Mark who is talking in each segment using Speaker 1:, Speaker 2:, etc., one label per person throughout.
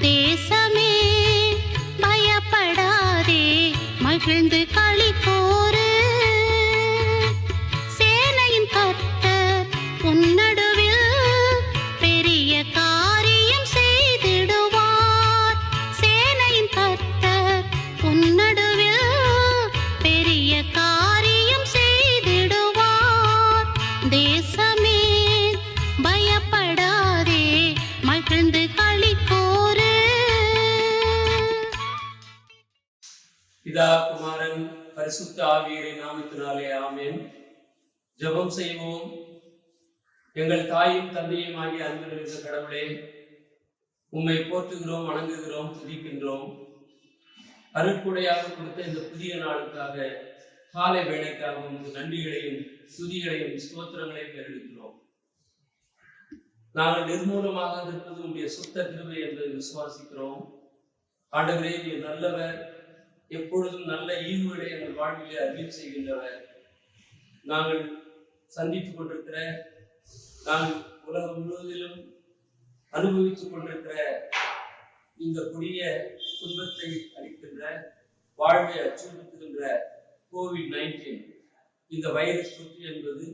Speaker 1: தேசமே பயப்படாதே, மகிழ்ந்து களி கூறு. சேனையின் கர்த்தர் உன்னடுவில் பெரிய காரியம் செய்திடுவார். சேனையின் கர்த்தர் உன்னடுவில் பெரிய காரியம் செய்திடுவார். தேசமே பயப்படாதே, மகிழ்ந்து களி கூறு.
Speaker 2: பிதா குமாரன் பரிசுத்த ஆவியரின் நாமத்தினாலே ஆமென். ஜெபம் செய்வோம். எங்கள் தாயும் தந்தையும் ஆகிய அன்பு நிறைந்த கடவுளே, உம்மை போற்றுகிறோம், வணங்குகிறோம், துதிக்கின்றோம். அருட்கொடையாக கொடுத்த இந்த புதிய நாளுக்காக, காலை வேளைக்காக உமக்கு நன்றிகளையும் துதிகளையும் ஸ்தோத்திரங்களையும் பெறெடுக்கிறோம். நாங்கள் நிர்மூலமாக இருப்பது உடைய சுத்த கிருபை என்பதை விசுவாசிக்கிறோம். ஆண்டவரே, நீர் நல்லவர், எப்பொழுதும் நல்ல ஈவுகளை எங்கள் வாழ்விலே அருளி செய்கின்றவர். நாங்கள் சந்தித்துக் கொண்டிருக்கிற, நாங்கள் உலகம் முழுவதிலும் அனுபவித்துக் கொண்டிருக்கிற இந்த கொடிய துன்பத்தை அளிக்கின்ற, வாழ்வை அச்சுறுத்துகின்ற COVID-19 இந்த வைரஸ் தொற்று என்பது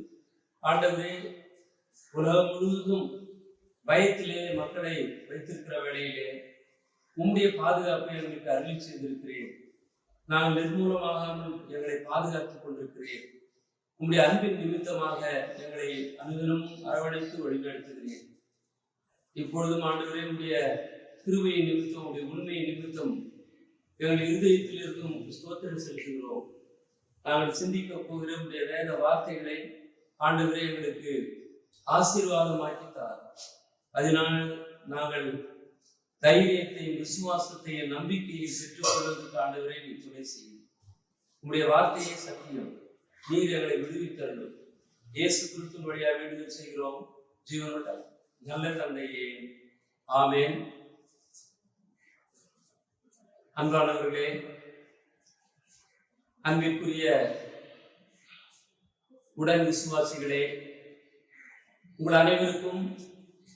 Speaker 2: ஆண்டவரே உலகம் முழுவதும் பயத்திலே மக்களை வைத்திருக்கிற வேளையிலே உம்முடைய பாதுகாப்பை எங்களுக்கு அருளி செய்திருக்கிறேன். நாங்கள் நிர்மூலமாகாமல் எங்களை பாதுகாத்துக் கொண்டிருக்கிறேன். உம்முடைய அன்பின் நிமித்தமாக எங்களை அனுதினமும் அரவணைத்து வழிநடத்துகிறேன். இப்பொழுதும் ஆண்டவரே, உடைய கிருபையின் நிமித்தம், உடைய உண்மையின் நிமித்தம் எங்கள் இருதயத்தில் இருக்கும் ஸ்தோத்திரம் செலுத்துகிறோம். நாங்கள் சிந்திக்க போகிற உடைய வேத வார்த்தைகளை ஆண்டவரே எங்களுக்கு ஆசீர்வாதமாக்கித்தார். அதனால் நாங்கள் தைரியத்தையும் விசுவாசத்தையும் நம்பிக்கையை பெற்றுக் கொள்வதற்கு ஆண்டவரே நீ துணை செய்யும். உங்களுடைய வார்த்தையை சத்தியம், நீர் எங்களை விடுவித்தருளும். இயேசு கிறிஸ்துவின் வழியாக விடுதல் செய்கிறோம் ஜீவனுள்ள நல்ல தந்தையே, ஆமென். அன்பானவர்களே, அன்பிற்குரிய உடன் விசுவாசிகளே, உங்கள் அனைவருக்கும்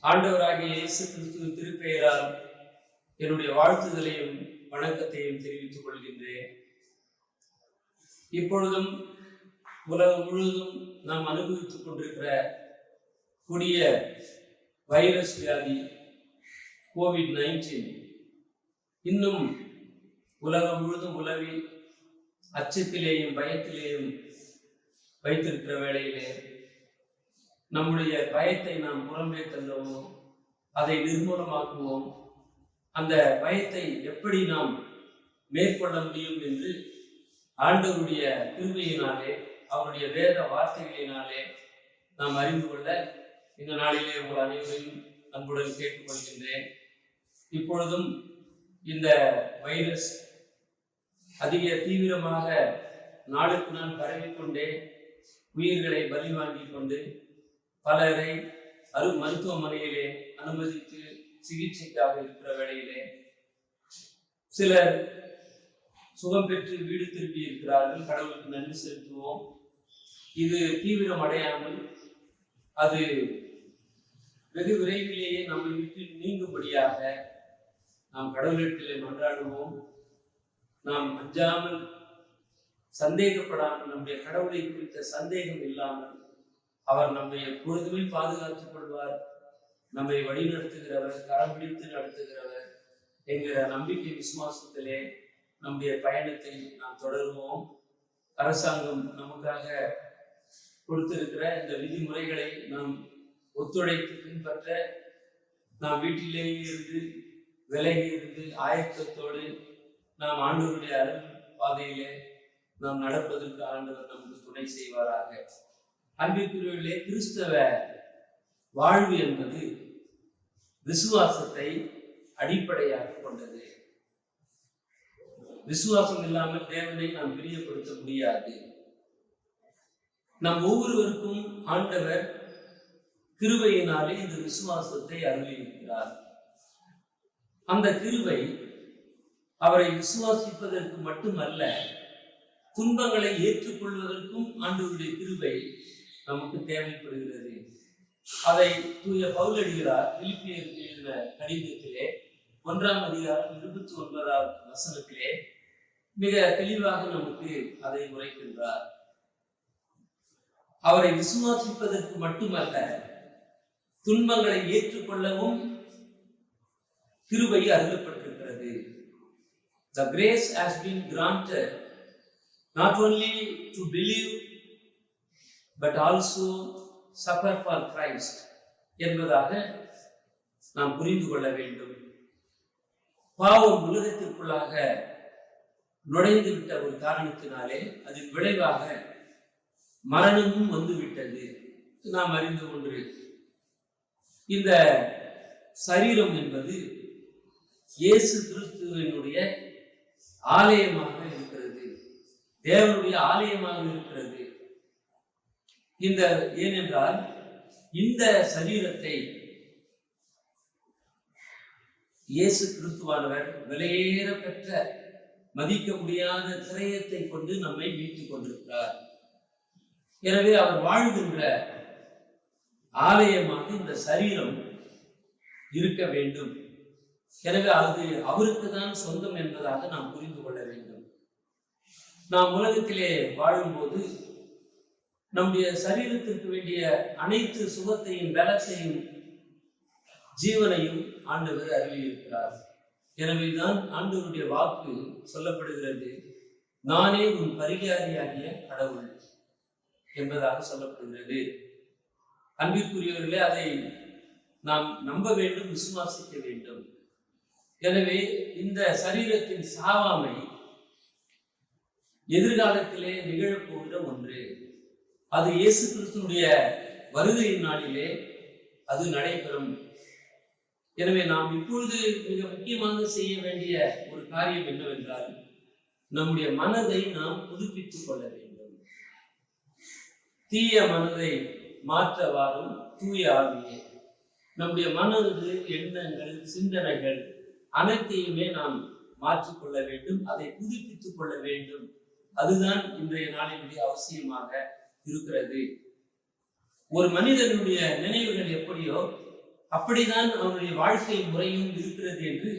Speaker 2: ஆண்டவராகிய இயேசு கிறிஸ்துவின் திருப்பெயரால் என்னுடைய வாழ்த்துதலையும் வணக்கத்தையும் தெரிவித்துக் கொள்கின்றேன். இப்பொழுதும் உலகம் முழுவதும் நாம் அனுபவித்துக் கொண்டிருக்கிற கொடிய வைரஸ் வியாதி COVID-19 இன்னும் உலகம் முழுதும் உலவி அச்சத்திலேயும் பயத்திலேயும் வைத்திருக்கிற வேளையிலே நம்முடைய பயத்தை நாம் புறம்பே தள்ளுவோம், அதை நிர்மூலமாக்குவோம். அந்த பயத்தை எப்படி நாம் மேற்கொள்ள முடியும் என்று ஆண்டவருடைய கிருபையினாலே, அவருடைய வேத வார்த்தைகளினாலே நாம் அறிந்து கொள்ள இந்த நாளிலே உங்கள் அனைவரையும் அன்புடன் கேட்டுக்கொள்கின்றேன். இப்பொழுதும் இந்த வைரஸ் அதிக தீவிரமாக நாளுக்கு நாள் பரவிக்கொண்டே உயிர்களை பலி வாங்கி கொண்டு பலரை மருத்துவமனையிலே அனுமதித்து சிகிச்சைக்காக இருக்கிற வேளையிலே சிலர் சுகம் பெற்று வீடு திரும்பி இருக்கிறார்கள். கடவுளுக்கு நன்றி செலுத்துவோம். இது தீவிரம் அடையாமல் அது வெகு விரைவிலேயே நம்மை விட்டு நீங்கும்படியாக நாம் கடவுளிடத்திலே மன்றாடுவோம். நாம் அஞ்சாமல், சந்தேகப்படாமல், நம்முடைய கடவுளை குறித்த சந்தேகம் இல்லாமல் அவர் நம்மை எப்பொழுதுமே பாதுகாத்துக் கொள்வார். நம்மை வழிநடத்துகிறவர், கரம் பிடித்து நடத்துகிறவர் என்கிற நம்பிக்கை விசுவாசத்திலே நம்முடைய பயணத்தை நாம் தொடருவோம். அரசாங்கம் நமக்காக கொடுத்திருக்கிற இந்த விதிமுறைகளை நாம் ஒத்துழைத்து பின்பற்ற, நாம் வீட்டிலேயே இருந்து விலகி இருந்து ஆயத்தத்தோடு நாம் ஆண்டவருடைய அருள் பாதையிலே நாம் நடப்பதற்கு ஆண்டவர் நமக்கு துணை செய்வாராக. அன்பிற்குரியவர்களே, கிறிஸ்தவ வாழ்வு என்பது விசுவாசத்தை அடிப்படையாக கொண்டது. விசுவாசம் இல்லாமல் தேவனை நாம் பிரியப்படுத்த முடியாது. நம் ஒவ்வொருவருக்கும் ஆண்டவர் கிருபையினாலே இந்த விசுவாசத்தை அருளியிருக்கிறார். அந்த கிருபை அவரை விசுவாசிப்பதற்கு மட்டுமல்ல, துன்பங்களை ஏற்றுக்கொள்வதற்கும் ஆண்டவருடைய கிருபை நமக்கு தேவைப்படுகிறது. அதை தூய பவுலடிகளார் பிலிப்பியருக்கு எழுதின கடிதத்திலே 1ஆம் அதிகாரம் 29வது வசனத்திலே மிக தெளிவாக நமக்கு அதை உரைக்கின்றார். அவரை விசுவாசிப்பதற்கு மட்டுமல்ல, துன்பங்களை ஏற்றுக்கொள்ளவும் கிருபை அருளப்பட்டிருக்கிறது. The grace has been granted not only to believe but also suffer for Christ என்பதாக நாம் புரிந்து கொள்ள வேண்டும். பாவம் உலகத்திற்குள்ளாக நுழைந்து விட்ட ஒரு காரணத்தினாலே அதன் விளைவாக மரணமும் வந்துவிட்டது. நாம் அறிந்து ஒன்று, இந்த சரீரம் என்பது இயேசு கிறிஸ்துவினுடைய ஆலயமாக இருக்கிறது, தேவனுடைய ஆலயமாக இருக்கிறது. ஏனென்றால் இந்த சரீரத்தை இயேசு கிறிஸ்துவானவர் விலையேற பெற்ற மதிக்க முடியாத கிரயத்தை கொண்டு நம்மை மீட்டுக் கொண்டிருக்கிறார். எனவே அவர் வாழ்கின்ற ஆலயமாக இந்த சரீரம் இருக்க வேண்டும். எனவே அது அவருக்கு தான் சொந்தம் என்பதாக நாம் புரிந்து கொள்ள வேண்டும். நாம் உலகத்திலே வாழும்போது நம்முடைய சரீரத்திற்கு வேண்டிய அனைத்து சுகத்தையும் பலத்தையும் ஜீவனையும் ஆண்டவர் அருளியிருக்கிறார். எனவேதான் ஆண்டவருடைய வாக்கு சொல்லப்படுகிறது, நானே உன் பரிகாரியாகிய கடவுள் என்பதாக சொல்லப்படுகிறது. அன்பிற்குரியவர்களே, அதை நாம் நம்ப வேண்டும், விசுவாசிக்க வேண்டும். எனவே இந்த சரீரத்தின் சாவாமை எதிர்காலத்திலே நிகழப்போகிற ஒன்று. அது இயேசு கிறிஸ்துனுடைய வருகையின் நாளிலே அது நடைபெறும். எனவே நாம் இப்பொழுது மிக முக்கியமாக செய்ய வேண்டிய ஒரு காரியம் என்னவென்றால், நம்முடைய மனதை நாம் புதுப்பித்துக் கொள்ள வேண்டும். தீய மனதை மாற்றவாறும் தூய ஆவியே. நம்முடைய மனது, எண்ணங்கள், சிந்தனைகள் அனைத்தையுமே நாம் மாற்றிக்கொள்ள வேண்டும், அதை புதுப்பித்துக் கொள்ள வேண்டும். அதுதான் இன்றைய நாளினுடைய அவசியமாக இருக்கிறது. ஒரு மனிதனுடைய நினைவுகள் எப்படியோ அப்படிதான் அவனுடைய வாழ்க்கை முறையும் இருக்கிறது என்று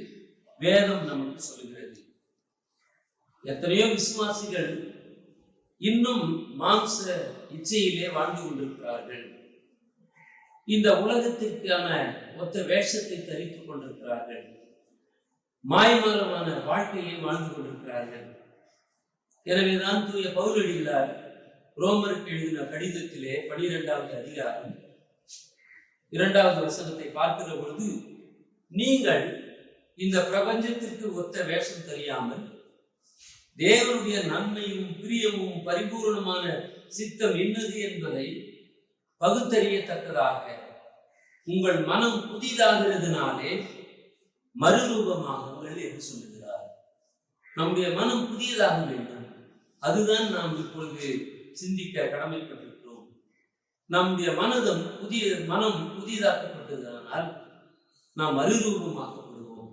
Speaker 2: வேதம் நமக்கு சொல்கிறது. எத்தனையோ விசுவாசிகள் இன்னும் மாம்ச இச்சையிலே வாழ்ந்து கொண்டிருக்கிறார்கள். இந்த உலகத்திற்கான ஒத்த வேஷத்தை தரித்துக் கொண்டிருக்கிறார்கள். மாயமாலமான வாழ்க்கையை வாழ்ந்து கொண்டிருக்கிறார்கள். எனவேதான் தூய பவுலடிகளார் ரோமருக்கு எழுதின கடிதத்திலே 12வது அதிகாரம் 2வது வசனத்தை பார்க்கிற பொழுது, நீங்கள் இந்த பிரபஞ்சத்திற்கு ஒத்த வேஷம் தெரியாமல் தேவனுடைய நன்மையும் பிரியமும் பரிபூர்ணமான சித்தம் என்னது என்பதை பகுத்தறியத்தக்கதாக உங்கள் மனம் புதிதாகிறதுனாலே மறுரூபமாகுங்கள் என்று சொல்லுகிறார். நம்முடைய மனம் புதியதாக வேண்டும். அதுதான் நாம் இப்பொழுது சிந்திக்க கடமைப்பட்டிருக்கிறோம். நம்முடைய மனம் புதிதாக்கப்பட்டதனால் நாம் மறுரூபமாக்கப்படுவோம்.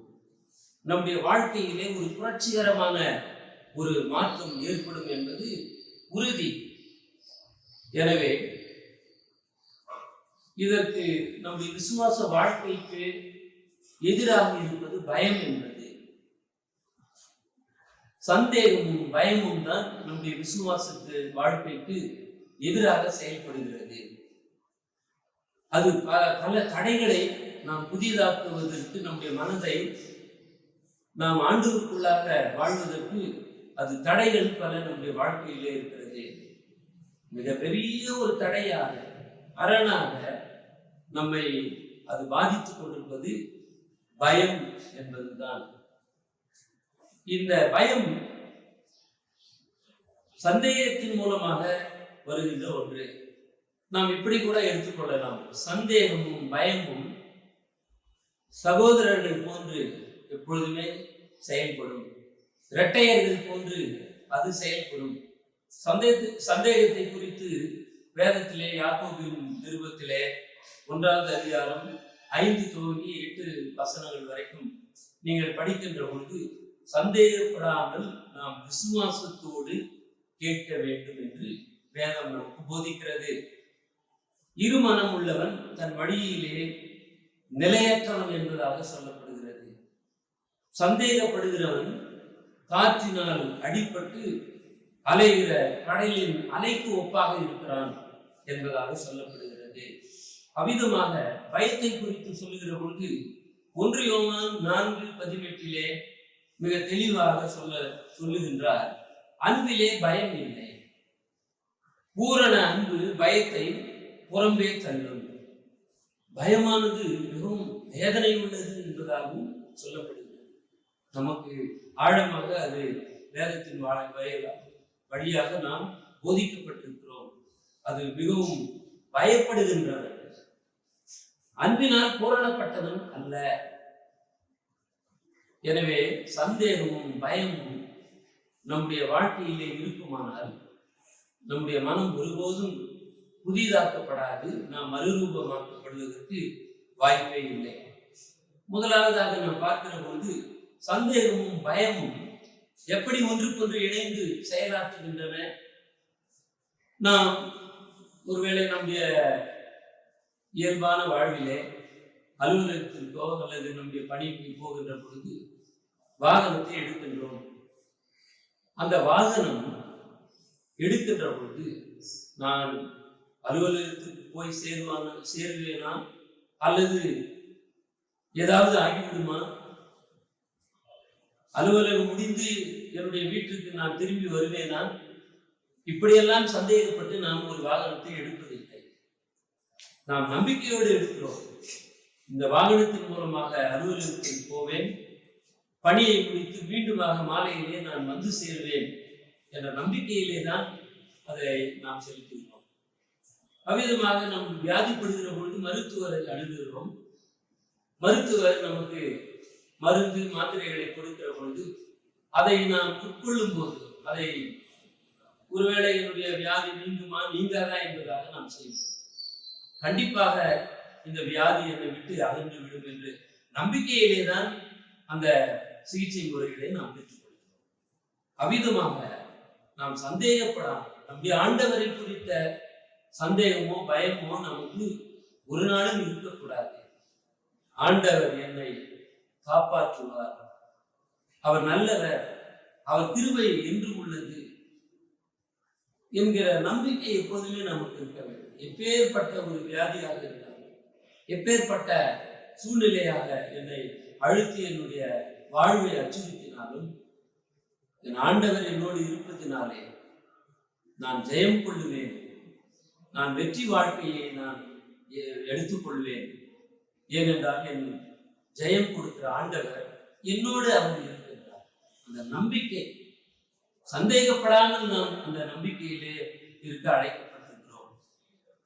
Speaker 2: நம்முடைய வாழ்க்கையிலே ஒரு புரட்சிகரமான ஒரு மாற்றம் ஏற்படும் என்பது உறுதி. எனவே இதற்கு நம்முடைய விசுவாச வாழ்க்கைக்கு எதிராக இருப்பது பயம் என்பது. சந்தேகமும் பயமும் தான் நம்முடைய விசுவாசத்து வாழ்க்கைக்கு எதிராக செயல்படுகிறது. அது பல தடைகளை நாம் புதிதாக்குவதற்கு, நம்முடைய மனதை நாம் ஆண்டவருக்குள்ளாக வாழ்வதற்கு அது தடைகள் பல நம்முடைய வாழ்க்கையிலே இருக்கிறது. மிகப்பெரிய ஒரு தடையாக, அரணாக நம்மை அது பாதித்துக் கொண்டிருப்பது பயம் என்பதுதான். இந்த பயம் சந்தேகத்தின் மூலமாக வருகின்ற ஒன்று. நாம் இப்படி கூட எடுத்துக்கொள்ளலாம், சந்தேகமும் பயமும் சகோதரர்கள் போன்று எப்பொழுதுமே செயல்படும், இரட்டையர்கள் போன்று அது செயல்படும். சந்தேகத்தை குறித்து வேதத்திலே யாக்கோபின் நிருபத்திலே 1வது அதிகாரம் 5 துவங்கி 8 வசனங்கள் வரைக்கும் நீங்கள் படிக்கின்ற பொழுது, சந்தேகப்படாமல் நாம் விசுவாசத்தோடு கேட்க வேண்டும் என்று வேதம் நமக்கு போதிக்கிறது. இருமனம் உள்ளவன் தன் வழியிலே நிலையற்றவன் என்பதாக சொல்லப்படுகிறது. சந்தேகப்படுகிறவன் காற்றினால் அடிபட்டு அலைகிற கடலின் அலைக்கு ஒப்பாக இருக்கிறான் என்பதாக சொல்லப்படுகிறது. அவ்விதமாக பயத்தை குறித்து சொல்லுகிற பொழுது 1 யோவான் 4:18 மிக தெளிவாக சொல்லுகின்றார், அன்பிலே பயம் இல்லை, பூரண அன்பு பயத்தை புறம்பே தள்ளும். பயமானது மிகவும் வேதனை உள்ளது என்பதாகவும் சொல்லப்படுகிறது. நமக்கு ஆழமாக அது வேதத்தின் வழியாக நாம் போதிக்கப்பட்டிருக்கிறோம். அது மிகவும் பயப்படுகின்றவன் அன்பினால் பூரணப்பட்டவன் அல்ல. எனவே சந்தேகமும் பயமும் நம்முடைய வாழ்க்கையிலே இருக்குமானால் நம்முடைய மனம் ஒருபோதும் புதிதாக்கப்படாது, நாம் மறுரூபமாக்கப்படுவதற்கு வாய்ப்பே இல்லை. முதலாவதாக நாம் பார்க்கிற பொழுது சந்தேகமும் பயமும் எப்படி ஒன்றுக்கொன்று இணைந்து செயலாற்றுகின்றன. நாம் ஒருவேளை நம்முடைய இயல்பான வாழ்விலே அலுவலகத்திற்கோ அல்லது நம்முடைய பணிக்கு போகின்ற பொழுது வாகனத்தை எடுக்கின்றோம். அந்த வாகனம் எடுக்கின்ற பொழுது நான் அலுவலகத்துக்கு போய் சேருவேனா அல்லது ஏதாவது ஆகிவிடுமா, அலுவலகம் முடிந்து என்னுடைய வீட்டுக்கு நான் திரும்பி வருவேனா, இப்படியெல்லாம் சந்தேகப்பட்டு நாம் ஒரு வாகனத்தை எடுப்பதில்லை. நாம் நம்பிக்கையோடு எடுக்கிறோம். இந்த வாகனத்தின் மூலமாக அலுவலகத்தில் போவேன், பணியை முடித்து மீண்டுமாக மாலையிலே நான் வந்து சேருவேன் என்ற நம்பிக்கையிலே தான் அதை நாம் செலுத்துகிறோம். அவ்விதமாக நாம் வியாதிப்படுகிற பொழுது மருத்துவரை அணுகுகிறோம். மருத்துவர் நமக்கு மருந்து மாத்திரைகளை கொடுக்கிற பொழுது அதை நாம் உட்கொள்ளும் போது அதை ஒருவேளை என்னுடைய வியாதி நீங்குமா நீங்காதா என்பதாக நாம் செய்வோம். கண்டிப்பாக இந்த வியாதி என்னை விட்டு அகன்று விடும் என்று நம்பிக்கையிலே தான் அந்த சிகிச்சை முறைகளை நாம் பெற்றுக்கொள்கிறோம். அவ்விதமாக நாம் சந்தேகப்படாமல் நம்முடைய ஆண்டவரை குறித்த சந்தேகமோ பயமோ நமக்கு ஒரு நாளும் இருக்கக்கூடாது. ஆண்டவர் என்னை காப்பாற்றுவார், அவர் நல்லவர், அவர் கிருபை என்றும் உள்ளது என்கிற நம்பிக்கை எப்போதுமே நமக்கு இருக்க வேண்டும். எப்பேற்பட்ட ஒரு வியாதியாக இருந்தாலும், எப்பேற்பட்ட சூழ்நிலையாக என்னை அழுத்தி என்னுடைய வாழ்வை அச்சுறுத்தினாலும், என் ஆண்டவர் என்னோடு இருப்பதினாலே நான் ஜெயம் கொள்ளுவேன், நான் வெற்றி வாழ்க்கையை நான் எடுத்துக்கொள்வேன். ஏனென்றால் என் ஜெயம் கொடுக்கிற ஆண்டவர் என்னோடு அவர் இருக்கின்றார். அந்த நம்பிக்கை, சந்தேகப்படாமல் நாம் அந்த நம்பிக்கையிலே இருக்க அழைக்கப்பட்டிருக்கிறோம்.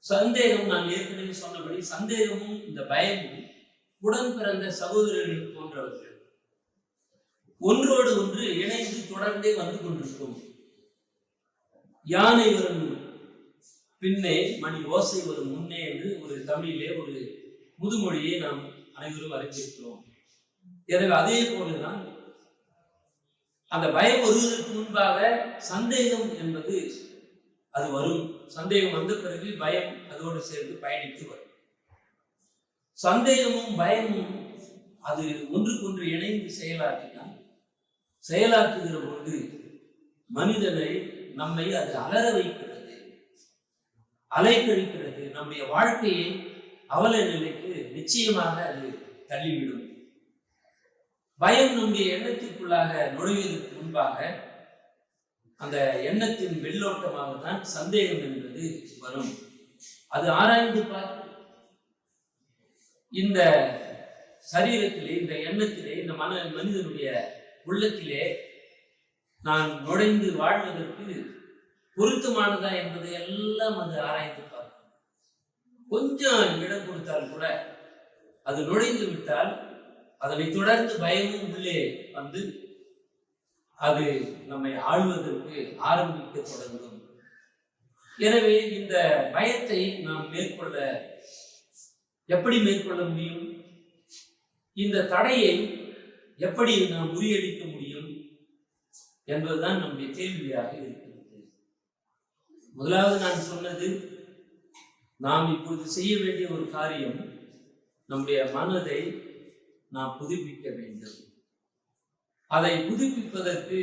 Speaker 2: சந்தேகம், நான் ஏற்கனவே சொன்னபடி சந்தேகமும் இந்த பயமும் உடன் பிறந்த சகோதரர்கள் போன்றவர்கள், ஒன்றோடு ஒன்று இணைந்து தொடர்ந்தே வந்து கொண்டிருக்கும். யானை வரும் பின்னே மணி ஓசை வரும் முன்னே என்று ஒரு தமிழிலே ஒரு முதுமொழியை நாம் அனைவரும் அறிந்திருக்கிறோம். எனவே அதே போலதான் அந்த பயம் வருவதற்கு முன்பாக சந்தேகம் என்பது அது வரும். சந்தேகம் வந்த பிறகு பயம் அதோடு சேர்ந்து பயணித்து வரும். சந்தேகமும் பயமும் அது ஒன்றுக்கொன்று இணைந்து செயலாற்றுகிற பொழுது மனிதனை, நம்மை அது அலற வைக்கிறது, அலைக்கழிக்கிறது. நம்முடைய வாழ்க்கையை அவல நிலைக்கு நிச்சயமாக அது தள்ளிவிடும். பயம் நம்முடைய எண்ணத்திற்குள்ளாக நுழைவதற்கு முன்பாக அந்த எண்ணத்தின் வெள்ளோட்டமாக தான் சந்தேகம் என்பது வரும். அது ஆராய்ந்து பார்த்து இந்த சரீரத்திலே, இந்த எண்ணத்திலே, இந்த மனிதனுடைய உள்ளத்திலே நான் நுழைந்து வாழ்வதற்கு பொருத்தமானதா என்பதை எல்லாம் அது ஆராய்ந்து பார்க்கும். கொஞ்சம் இடம் கொடுத்தால் கூட அது நுழைந்து விட்டால் அதனை தொடர்ந்து பயமும் உள்ளே வந்து அது நம்மை ஆள்வதற்கு ஆரம்பிக்க தொடங்கும். எனவே இந்த பயத்தை நாம் எப்படி மேற்கொள்ள முடியும்? இந்த தடையை எப்படி நாம் முறியடிக்க முடியும் என்பதுதான் நம்முடைய கேள்வியாக இருக்கிறது. முதலாவது நான் சொன்னது, நாம் இப்பொழுது செய்ய வேண்டிய ஒரு காரியம், நம்முடைய மனதை நாம் புதுப்பிக்க வேண்டும். அதை புதுப்பிப்பதற்கு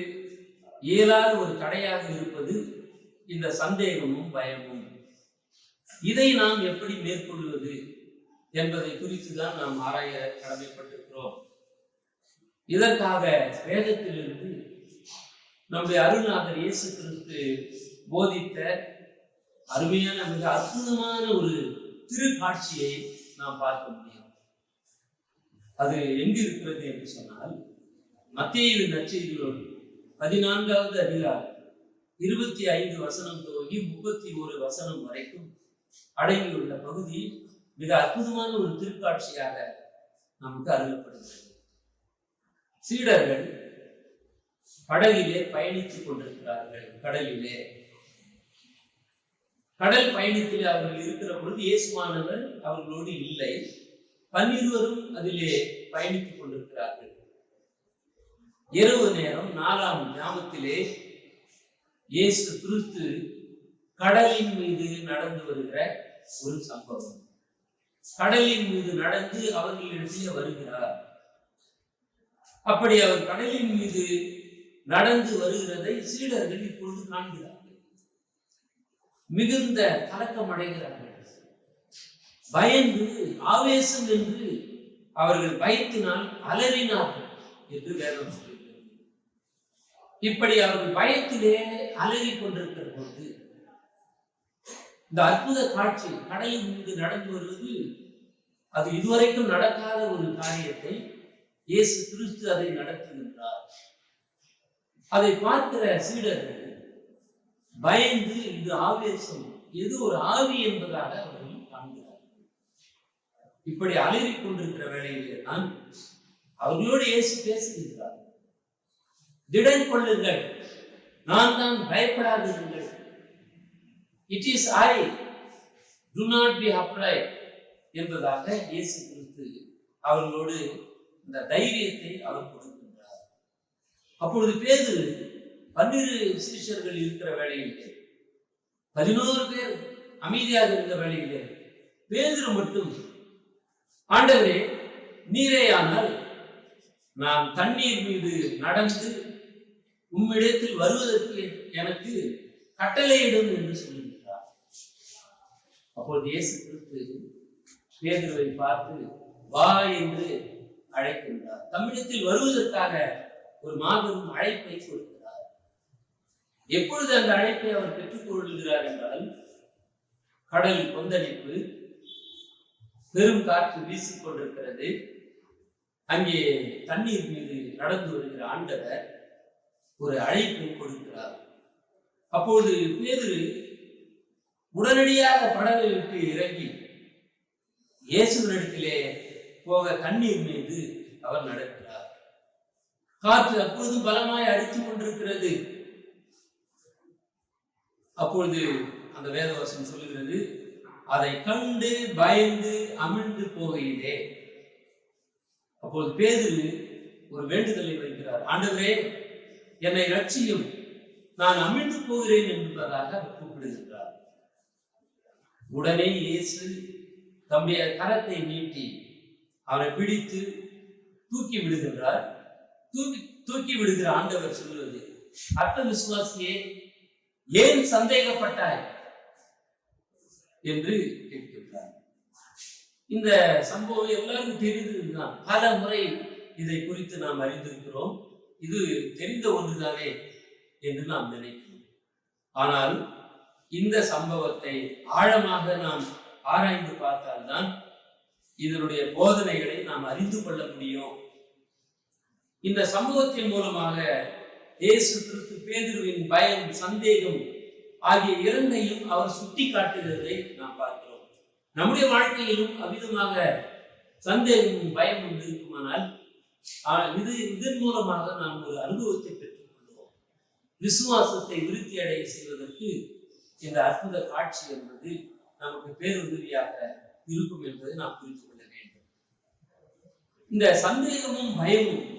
Speaker 2: இயலாத ஒரு தடையாக இருப்பது இந்த சந்தேகமும் பயமும். இதை நாம் எப்படி மேற்கொள்வது என்பதை குறித்து தான் நாம் ஆராய கடமைப்பட்டிருக்கிறோம். இதற்காக வேதத்திலிருந்து நம்முடைய அருள்நாதர் இயேசு கிறிஸ்து போதித்த அருமையான மிக அற்புதமான ஒரு திருக்காட்சியை நாம் பார்க்க முடியும். அது எங்கு இருக்கிறது என்று சொன்னால், மத்தேயு நற்செய்தியோடு 14வது அதிகாரம் 25 வசனம் துவங்கி 31 வசனம் வரைக்கும் அடங்கியுள்ள பகுதி மிக அற்புதமான ஒரு திருக்காட்சியாக நமக்கு அருளப்படுகிறது. சீடர்கள் படகிலே பயணித்துக் கொண்டிருக்கிறார்கள். கடல் பயணத்திலே அவர்கள் இருக்கிற பொழுது இயேசுவானவர் அவர்களோடு இல்லை. 12 அதிலே பயணித்துக் கொண்டிருக்கிறார்கள். இரவு நேரம் 4ஆம் ஜாமத்திலே இயேசு கிறிஸ்து கடலின் மீது நடந்து வருகிற ஒரு சம்பவம். கடலின் மீது நடந்து அவர்களிடத்திலே வருகிறார். அப்படி அவர் கடலின் மீது நடந்து வருகிறதை சீடர்கள் இப்பொழுது காண்கிறார்கள். மிகுந்த கலக்கம் அடைகிறார்கள். பயந்து ஆவேசம் என்று அவர்கள் பயத்தினால் அலறினார்கள் என்று வேதம் சொல்கிறது. இப்படி அவர்கள் பயத்திலே அலறி கொண்டிருக்கிற பொழுது இந்த அற்புத காட்சி, கடலின் மீது நடந்து வருவது, அது இதுவரைக்கும் நடக்காத ஒரு காரியத்தை இயேசு கிறிஸ்து அதை நடத்துகின்றார். அதை பார்க்கிற சீடர்கள் பயந்து, இது ஆவேசம், இது ஒரு ஆவி என்பதாக அவர்கள் காண்கிறார்கள். இப்படி அலறிக் கொண்டிருக்கிற வேளையிலே தான் அவர்களோடு இயேசு பேசுகின்றார். திடன் கொள்ளுங்கள், நான் தான், பயப்படாதீர்கள். It is I, do not be afraid என்பதாக இயேசு கிறிஸ்து அவர்களோடு இந்த தைரியத்தை அவர் கொடுக்கின்றார். அப்பொழுது பேதுரு 12 சீஷர்கள் இருக்கிற வேளையிலே 11 பேர் அமைதியாக இருந்த வேளையிலே பேதுரு மட்டும், ஆண்டவரே, நீரேயானால் நான் தண்ணீர் மீது நடந்து உம்மிடத்தில் வருவதற்கு எனக்கு கட்டளையிடும் என்று சொல்லுகிறார். அப்பொழுது இயேசு கிறிஸ்து பேதுருவை பார்த்து வா என்று அழைக்கின்றார். தம்மிடத்தில் வருவதற்காக ஒரு மாபெரும் அழைப்பை கொடுக்கிறார். எப்பொழுது அந்த அழைப்பை அவர் பெற்றுக் கொள்கிறார் என்றால், கடல் கொந்தளிப்பு, பெரும் காற்று வீசிக் கொண்டிருக்கிறது. அங்கே தண்ணீர் மீது நடந்து வருகிற ஆண்டவர் ஒரு அழைப்பை கொடுக்கிறார். அப்போது பேதுரு உடனடியாக படகை விட்டு இறங்கி இயேசுவினிடத்திலே போக தண்ணீர் மீது அவர் நடக்கிறார். காற்று அப்பொழுதும் பலமாய் அடித்துக் கொண்டிருக்கிறது. அப்பொழுது அந்த வேதவசனம் சொல்லுகிறது, அதை கண்டு பயந்து அமிழ்ந்து போகையிலே. அப்போது பேதுரு ஒரு வேண்டுதலை வைக்கிறார். ஆண்டவரே, என்னை ரட்சியும், நான் அமிழ்ந்து போகிறேன் என்பதாக கூப்பிடுகின்றார். உடனே இயேசு தம்முடைய கரத்தை நீட்டி அவரை பிடித்து தூக்கி விடுகின்றார். தூக்கி விடுகிற ஆண்டவர் சொல்லுவது, அற்ப விசுவாசியே, ஏன் சந்தேகப்பட்டாய் என்று கேட்கின்றார். இந்த சம்பவம் எல்லாருக்கும் தெரிந்ததுதான். பல முறை இதை குறித்து நாம் அறிந்திருக்கிறோம். இது தெரிந்த ஒன்றுதானே என்று நாம் நினைக்கிறோம். ஆனால் இந்த சம்பவத்தை ஆழமாக நாம் ஆராய்ந்து பார்த்தால்தான் இதனுடைய போதனைகளை நாம் அறிந்து கொள்ள முடியும். இந்த சம்பவத்தின் மூலமாக இயேசு கிறிஸ்து பேதுருவின் பயம், சந்தேகம் ஆகிய இரண்டையும் அவர் சுட்டி காட்டுகிறதை நாம் பார்க்கிறோம். நம்முடைய வாழ்க்கையிலும் அவ்விதமாக சந்தேகமும் பயமும் இருக்குமானால் இதன் மூலமாக நாம் ஒரு அனுபவத்தை பெற்றுக் கொள்வோம். விசுவாசத்தை விருத்தி அடைய செய்வதற்கு இந்த அற்புத காட்சி என்பது நமக்கு பேருதவியாக இருக்கும் என்பதை நாம் புரிந்து கொள்ள வேண்டும். இந்த சந்தேகமும் பயமும்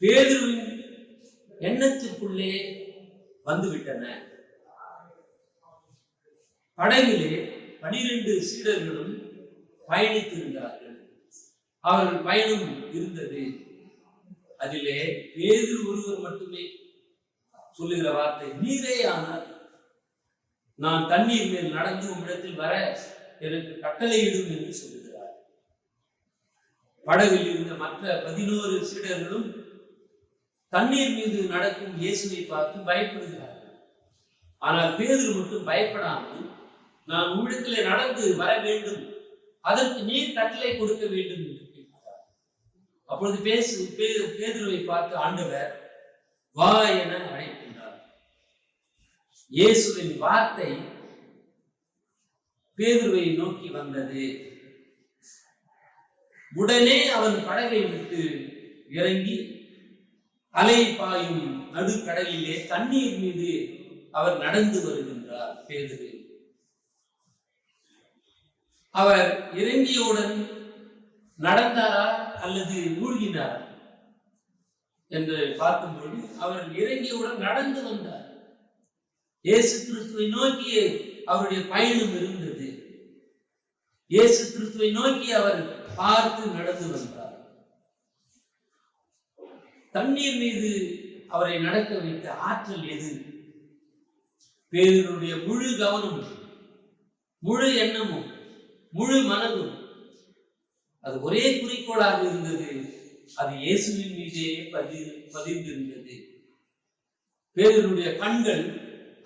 Speaker 2: பேதுருவின் எண்ணத்திற்குள்ளே வந்துவிட்டன. படகிலே 12 சீடர்களும் பயணித்திருந்தார்கள். அவர்கள் பயணம் இருந்தது. அதிலே பேதுரு ஒருவர் மட்டுமே சொல்லுகிற வார்த்தை, நீரே ஆனால் நான் தண்ணீர் மேல் நடந்து உம்மிடத்தில் வர எனக்கு கட்டளையிடும் என்று சொல்லுகிறார். படகில் இருந்த மற்ற 11 சீடர்களும் தண்ணீர் மீது நடக்கும் இயேசுவை பார்த்து பயப்படுகிறார்கள். ஆனால் பேதுரு மட்டும் பயப்படாமல், நான் உம்மிடத்திலே நடந்து வர வேண்டும், அதற்கு நீர் கட்டளை கொடுக்க வேண்டும் என்று கேட்கிறார். அப்பொழுது பேதுருவை பார்த்து ஆண்டவர் வா என அழைக்கின்றார். இயேசுவின் வார்த்தை பேதுருவை நோக்கி வந்தது. உடனே அவன் படகை விட்டு இறங்கி அலை பாயும் நடுக்கடலிலே தண்ணீர் மீது அவர் நடந்து வருகின்றார். பேதுரு அவர் இறங்கியவுடன் நடந்தாரா அல்லது மூழ்கினாரா என்று பார்க்கும்போது அவர் இறங்கியவுடன் நடந்து வந்தார். இயேசு கிறிஸ்துவை நோக்கி அவருடைய பயணம் இருந்தது. இயேசு கிறிஸ்துவை நோக்கி அவர் பார்த்து நடந்து வந்தார். தண்ணீர் மீது அவரை நடக்க வைத்த ஆற்றல் எது? பேதுருடைய முழு கவனமும், முழு எண்ணமும், முழு மனதும் அது ஒரே குறிக்கோளாக இருந்தது. அது இயேசுவின் மீதே பதிந்திருந்தது. பேதுருடைய கண்கள்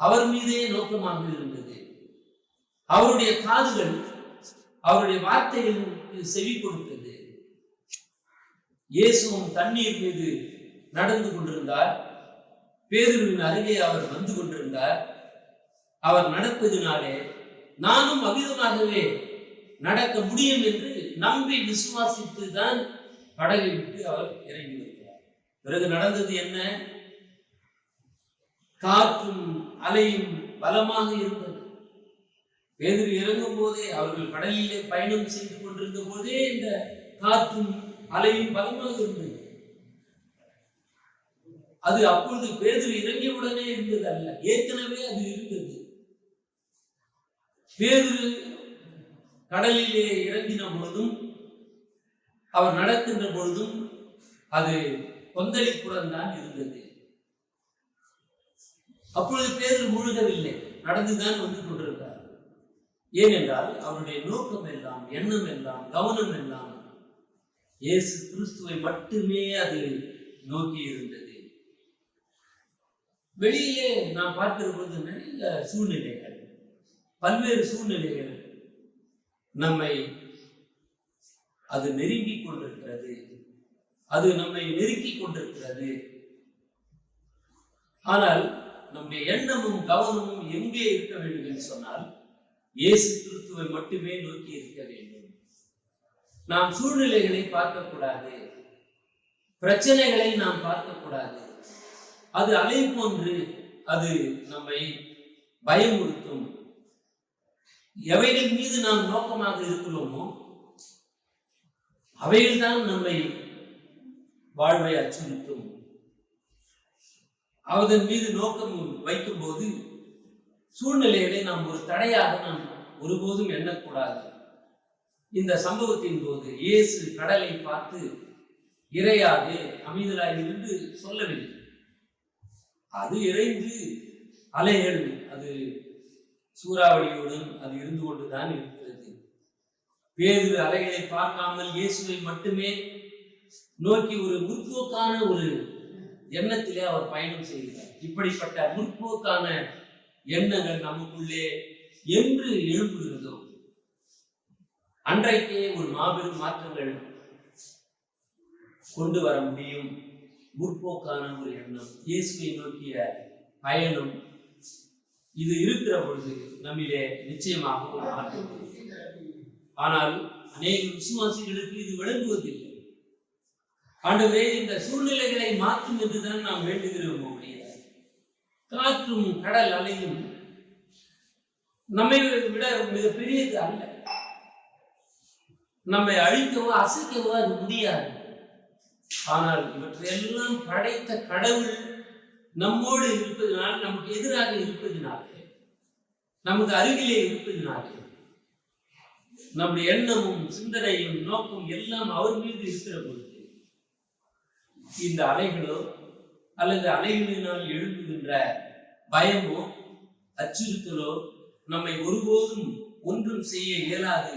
Speaker 2: அவர் மீதே நோக்கமாக இருந்தது. அவருடைய காதுகள் அவருடைய வார்த்தையில் செவி கொடுத்தது. இயேசுவும் தண்ணீர் மீது நடந்து கொண்டிருந்தார். பேதுருவின் அருகே அவர் வந்து கொண்டிருந்தார். அவர் நடப்பதினாலே நானும் அவ்விதமாகவே நடக்க முடியும் என்று நம்பி விசுவாசித்து தான் படகை விட்டு அவர் இறங்கி வருகிறார். பிறகு நடந்தது என்ன? காற்றும் அலையும் பலமாக இருந்தது. பேதுரு இறங்கும் போதே, அவர்கள் கடலிலே பயணம் செய்து கொண்டிருந்த போதே இந்த காற்றும் அலையும் பலமாக இருந்தது. அது அப்பொழுது பேதுரு இறங்கியவுடனே இருந்தது அல்ல, ஏற்கனவே அது இருந்தது. பேதுரு கடலிலே இறங்கின பொழுதும் அவர் நடக்கின்ற பொழுதும் அது கொந்தளிப்புடன் தான் இருந்தது. அப்பொழுது பேதுரு முழுகவில்லை, நடந்துதான் வந்து கொண்டிருந்தார். ஏனென்றால் அவருடைய நோக்கம் எல்லாம், எண்ணம் எல்லாம், கவனம் எல்லாம் இயேசு கிறிஸ்துவை மட்டுமே அது நோக்கி இருந்தது. வெளியிலே நாம் பார்க்கிற பொழுது நிறைய சூழ்நிலைகள், பல்வேறு சூழ்நிலைகள் நம்மை அது நெருங்கிக் கொண்டிருக்கிறது, அது நம்மை நெருக்கிக் கொண்டிருக்கிறது. ஆனால் நம்முடைய எண்ணமும் கவனமும் எங்கே இருக்க வேண்டும் என்று சொன்னால் இயேசு கிறிஸ்துவை மட்டுமே நோக்கி இருக்க வேண்டும். நாம் சூழ்நிலைகளை பார்க்கக்கூடாது, பிரச்சனைகளை நாம் பார்க்கக்கூடாது. அது அலை போன்று அது நம்மை பயமுறுத்தும். எவைகள் மீது நாம் நோக்கமாக இருக்கிறோமோ அவைகள்தான் நம்மை வாழ்வை அச்சுறுத்தும். அதன் மீது நோக்கம் வைக்கும் போது சூழ்நிலைகளை நாம் ஒரு தடையாக நாம் ஒருபோதும் எண்ணக்கூடாது. இந்த சம்பவத்தின் போது இயேசு கடலை பார்த்து இறையாது அமைதலாய் என்று சொல்லவில்லை. அது இறைந்து அலைகள், அது சூறாவளியுடன் அது இருந்து கொண்டுதான் இருக்கிறது. பேதுரு அலைகளை பார்க்காமல் இயேசுவை மட்டுமே நோக்கி ஒரு முற்போக்கான ஒரு எண்ணத்திலே அவர் பயணம் செய்கிறார். இப்படிப்பட்ட முற்போக்கான எண்ணங்கள் நமக்குள்ளே என்று எழுப்புகிறதோ அன்றைக்கே ஒரு மாபெரும் மாற்றங்கள் கொண்டு வர முடியும். முற்போக்கான ஒரு எண்ணம், இயேசுவை நோக்கிய பயணம், இது இருக்கிற பொழுது நம்மிலே நிச்சயமாக ஒரு மாற்றம். ஆனால் அநேக விசுவாசிகளுக்கு இது விளங்குவதில்லை. ஆண்டவரே, இந்த சூழ்நிலைகளை மாற்றும் என்றுதான் நாம் வேண்டுகிறோம். காற்றும் கடல் அலையும் நம்மை விட மிக பெரியது அல்ல. நம்மை அழிக்கவோ அசைக்கவோ அது முடியாது. ஆனால் இவற்றையெல்லாம் படைத்த கடவுள் நம்மோடு இருப்பதனால், நமக்கு எதிராக இருப்பதினாலே, நமது அருகிலே இருப்பதினாலே, நம்முடைய எண்ணமும் சிந்தனையும் நோக்கம் எல்லாம் அவர் மீது இருக்கிற பொழுது இந்த அலைகளோ அல்லது அலைகளினால் எழுப்புகின்ற பயமோ அச்சுறுத்தலோ நம்மை ஒருபோதும் ஒன்றும் செய்ய இயலாது.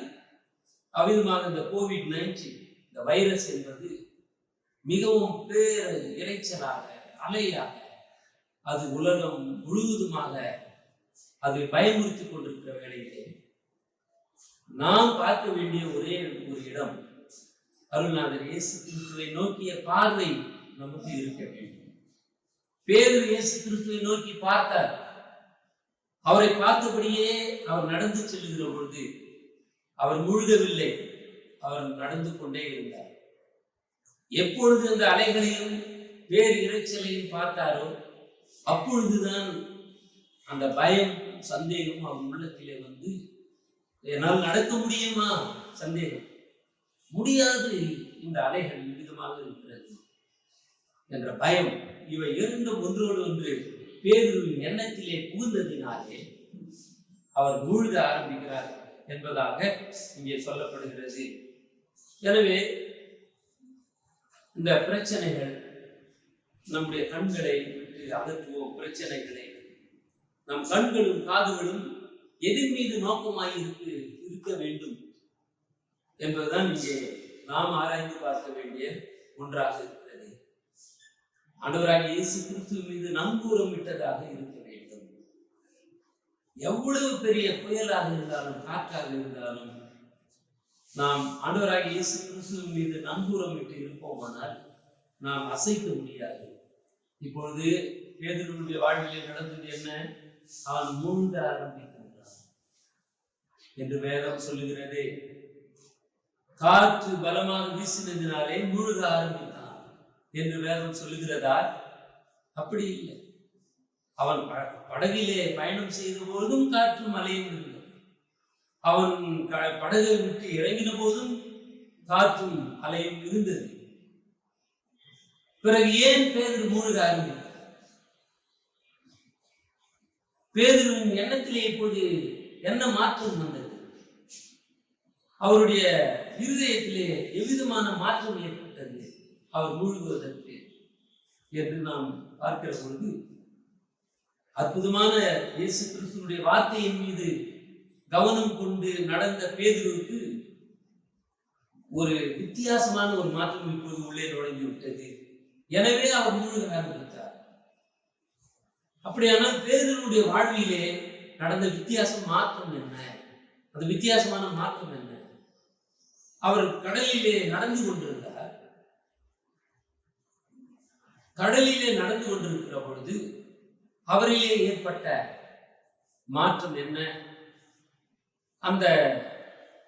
Speaker 2: அவ்விதமாக இந்த கோவிட்-19 இந்த வைரஸ் என்பது மிகவும் பேர் இறைச்சலாக அலையாக அது உலகம் முழுவதுமாக அது பயமுறுத்திக் கொண்டிருக்கிற வேளையிலே நாம் பார்க்க வேண்டிய ஒரே ஒரு இடம் அருள்நாதர் இயேசு கிறிஸ்துவை நோக்கிய பார்வை நமக்கு இருக்க வேண்டும். பேதுரு இயேசு கிறிஸ்துவை நோக்கி பார்த்தார். அவரை பார்த்தபடியே அவர் நடந்து செல்லுகிற பொழுது அவர் மூழ்கவில்லை, அவர் நடந்து கொண்டே இருந்தார். எப்பொழுது அந்த அலைகளையும் பேர் இறைச்சலையும் பார்த்தாரோ அப்பொழுதுதான் அந்த பயம் சந்தேகம் அவர் உள்ளத்திலே வந்து, என்னால் நடக்க முடியுமா? சந்தேகம். முடியாது, இந்த அலைகள் விதமாக இருக்கிறது என்ற பயம், இவை இரண்டும் ஒன்றோடு ஒன்று பேதுருவின் எண்ணத்திலே புகுந்ததினாலே அவர் மூழ்க ஆரம்பிக்கிறார் என்பதாக இங்கே சொல்லப்படுகிறது. எனவே இந்த பிரச்சனைகள் நம்முடைய கண்களை விட்டு அகற்றுவோம். பிரச்சனைகளை நம் கண்களும் காதுகளும் எதிர் மீது நோக்கமாய் இருக்க வேண்டும் என்பதுதான் இங்கே நாம் ஆராய்ந்து பார்க்க வேண்டிய ஒன்றாக இருக்கிறது. ஆண்டவராகிய இயேசு கிறிஸ்து மீது நங்கூரம் விட்டதாக இருக்க வேண்டும். எவ்வளவு பெரிய புயலாக இருந்தாலும் காற்றாக இருந்தாலும் நாம் ஆண்டவராகிய இயேசு கிறிஸ்து மீது நங்கூரம் விட்டு இருப்போமானால் நாம் அசைக்க முடியாது. இப்பொழுது பேதுருவுடைய வாழ்விலே நடந்தது என்ன? அவன் மூழ்க ஆரம்பிக்கின்றான் என்று வேதம் சொல்லுகிறது. காற்று பலமாக வீசினதினாலே மூழ்க ஆரம்பித்தான் என்று வேதம் சொல்லுகிறதா? அப்படி இல்லை. அவன் படகிலே பயணம் செய்த போதும் காற்றும் அலையும் இருந்தது. அவன் படகை விட்டு இறங்கின போதும் காற்றும் அலையும் இருந்தது. பிறகு ஏன் பேதுரு மூழ்க ஆரம்பித்தார்? பேதுருவின் எண்ணத்திலே இப்போது என்ன மாற்றம் வந்தது? அவருடைய இருதயத்திலே எவ்விதமான மாற்றம் ஏற்பட்டது அவர் மூழ்குவதற்கு என்று நாம் பார்க்கிற பொழுது, அற்புதமான இயேசு கிறிஸ்துவினுடைய வார்த்தையின் மீது கவனம் கொண்டு நடந்த பேதுருவுக்கு ஒரு வித்தியாசமான ஒரு மாற்றம் இப்போது உள்ளே நுழைந்து விட்டது. எனவே அவர் மூழ்க ஆரம்பித்தார். அப்படியானால் பேதுருவுடைய வாழ்விலே நடந்த மாற்றம் என்ன? அந்த வித்தியாசமான மாற்றம் என்ன? அவர் கடலிலே நடந்து கொண்டிருந்தார். கடலிலே நடந்து கொண்டிருக்கிற பொழுது அவரிலே ஏற்பட்ட மாற்றம் என்ன? அந்த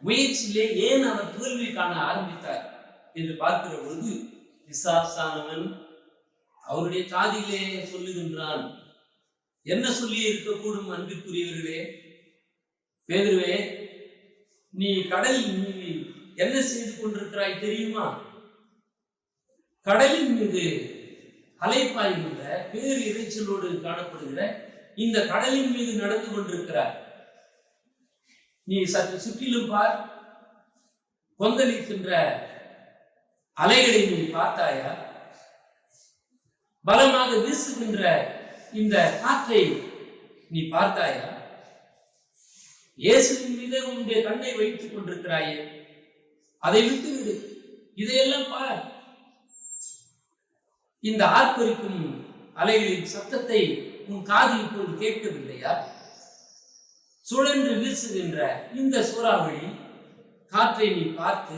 Speaker 2: முயற்சியிலே ஏன் அவர் தோல்வி காண ஆரம்பித்தார் என்று பார்க்கிற பொழுது, பிசாசானவன் அவருடைய காதிலே சொல்லுகின்றான். என்ன சொல்லி இருக்கக்கூடும் அன்பிற்குரியவர்களே? பேதுருவே, நீ கடலில் நீ என்ன செய்து கொண்டிருக்கிறாய் தெரியுமா? கடலின் மீது அலைப்பாய்கின்ற பேர் இறைச்சலோடு காணப்படுகிற இந்த கடலின் மீது நடந்து கொண்டிருக்கிறார். நீ சற்று சுற்றிலும் பார். கொந்தளிக்கின்ற அலைகளை நீ பார்த்தாயா? பலமாக வீசுகின்ற இந்த காற்றை நீ பார்த்தாயா? இயேசுவின் மீது உன்னுடைய கண்ணை வைத்துக் கொண்டிருக்கிறாயே, அதை விட்டு விடு. இதையெல்லாம் பார். இந்த ஆர்ப்பரிக்கும் அலைகளின் சத்தத்தை உன் காது இப்போது கேட்கவில்லையா? சுழன்று வீசுகின்ற இந்த சூறாவளி காற்றை நீ பார்த்து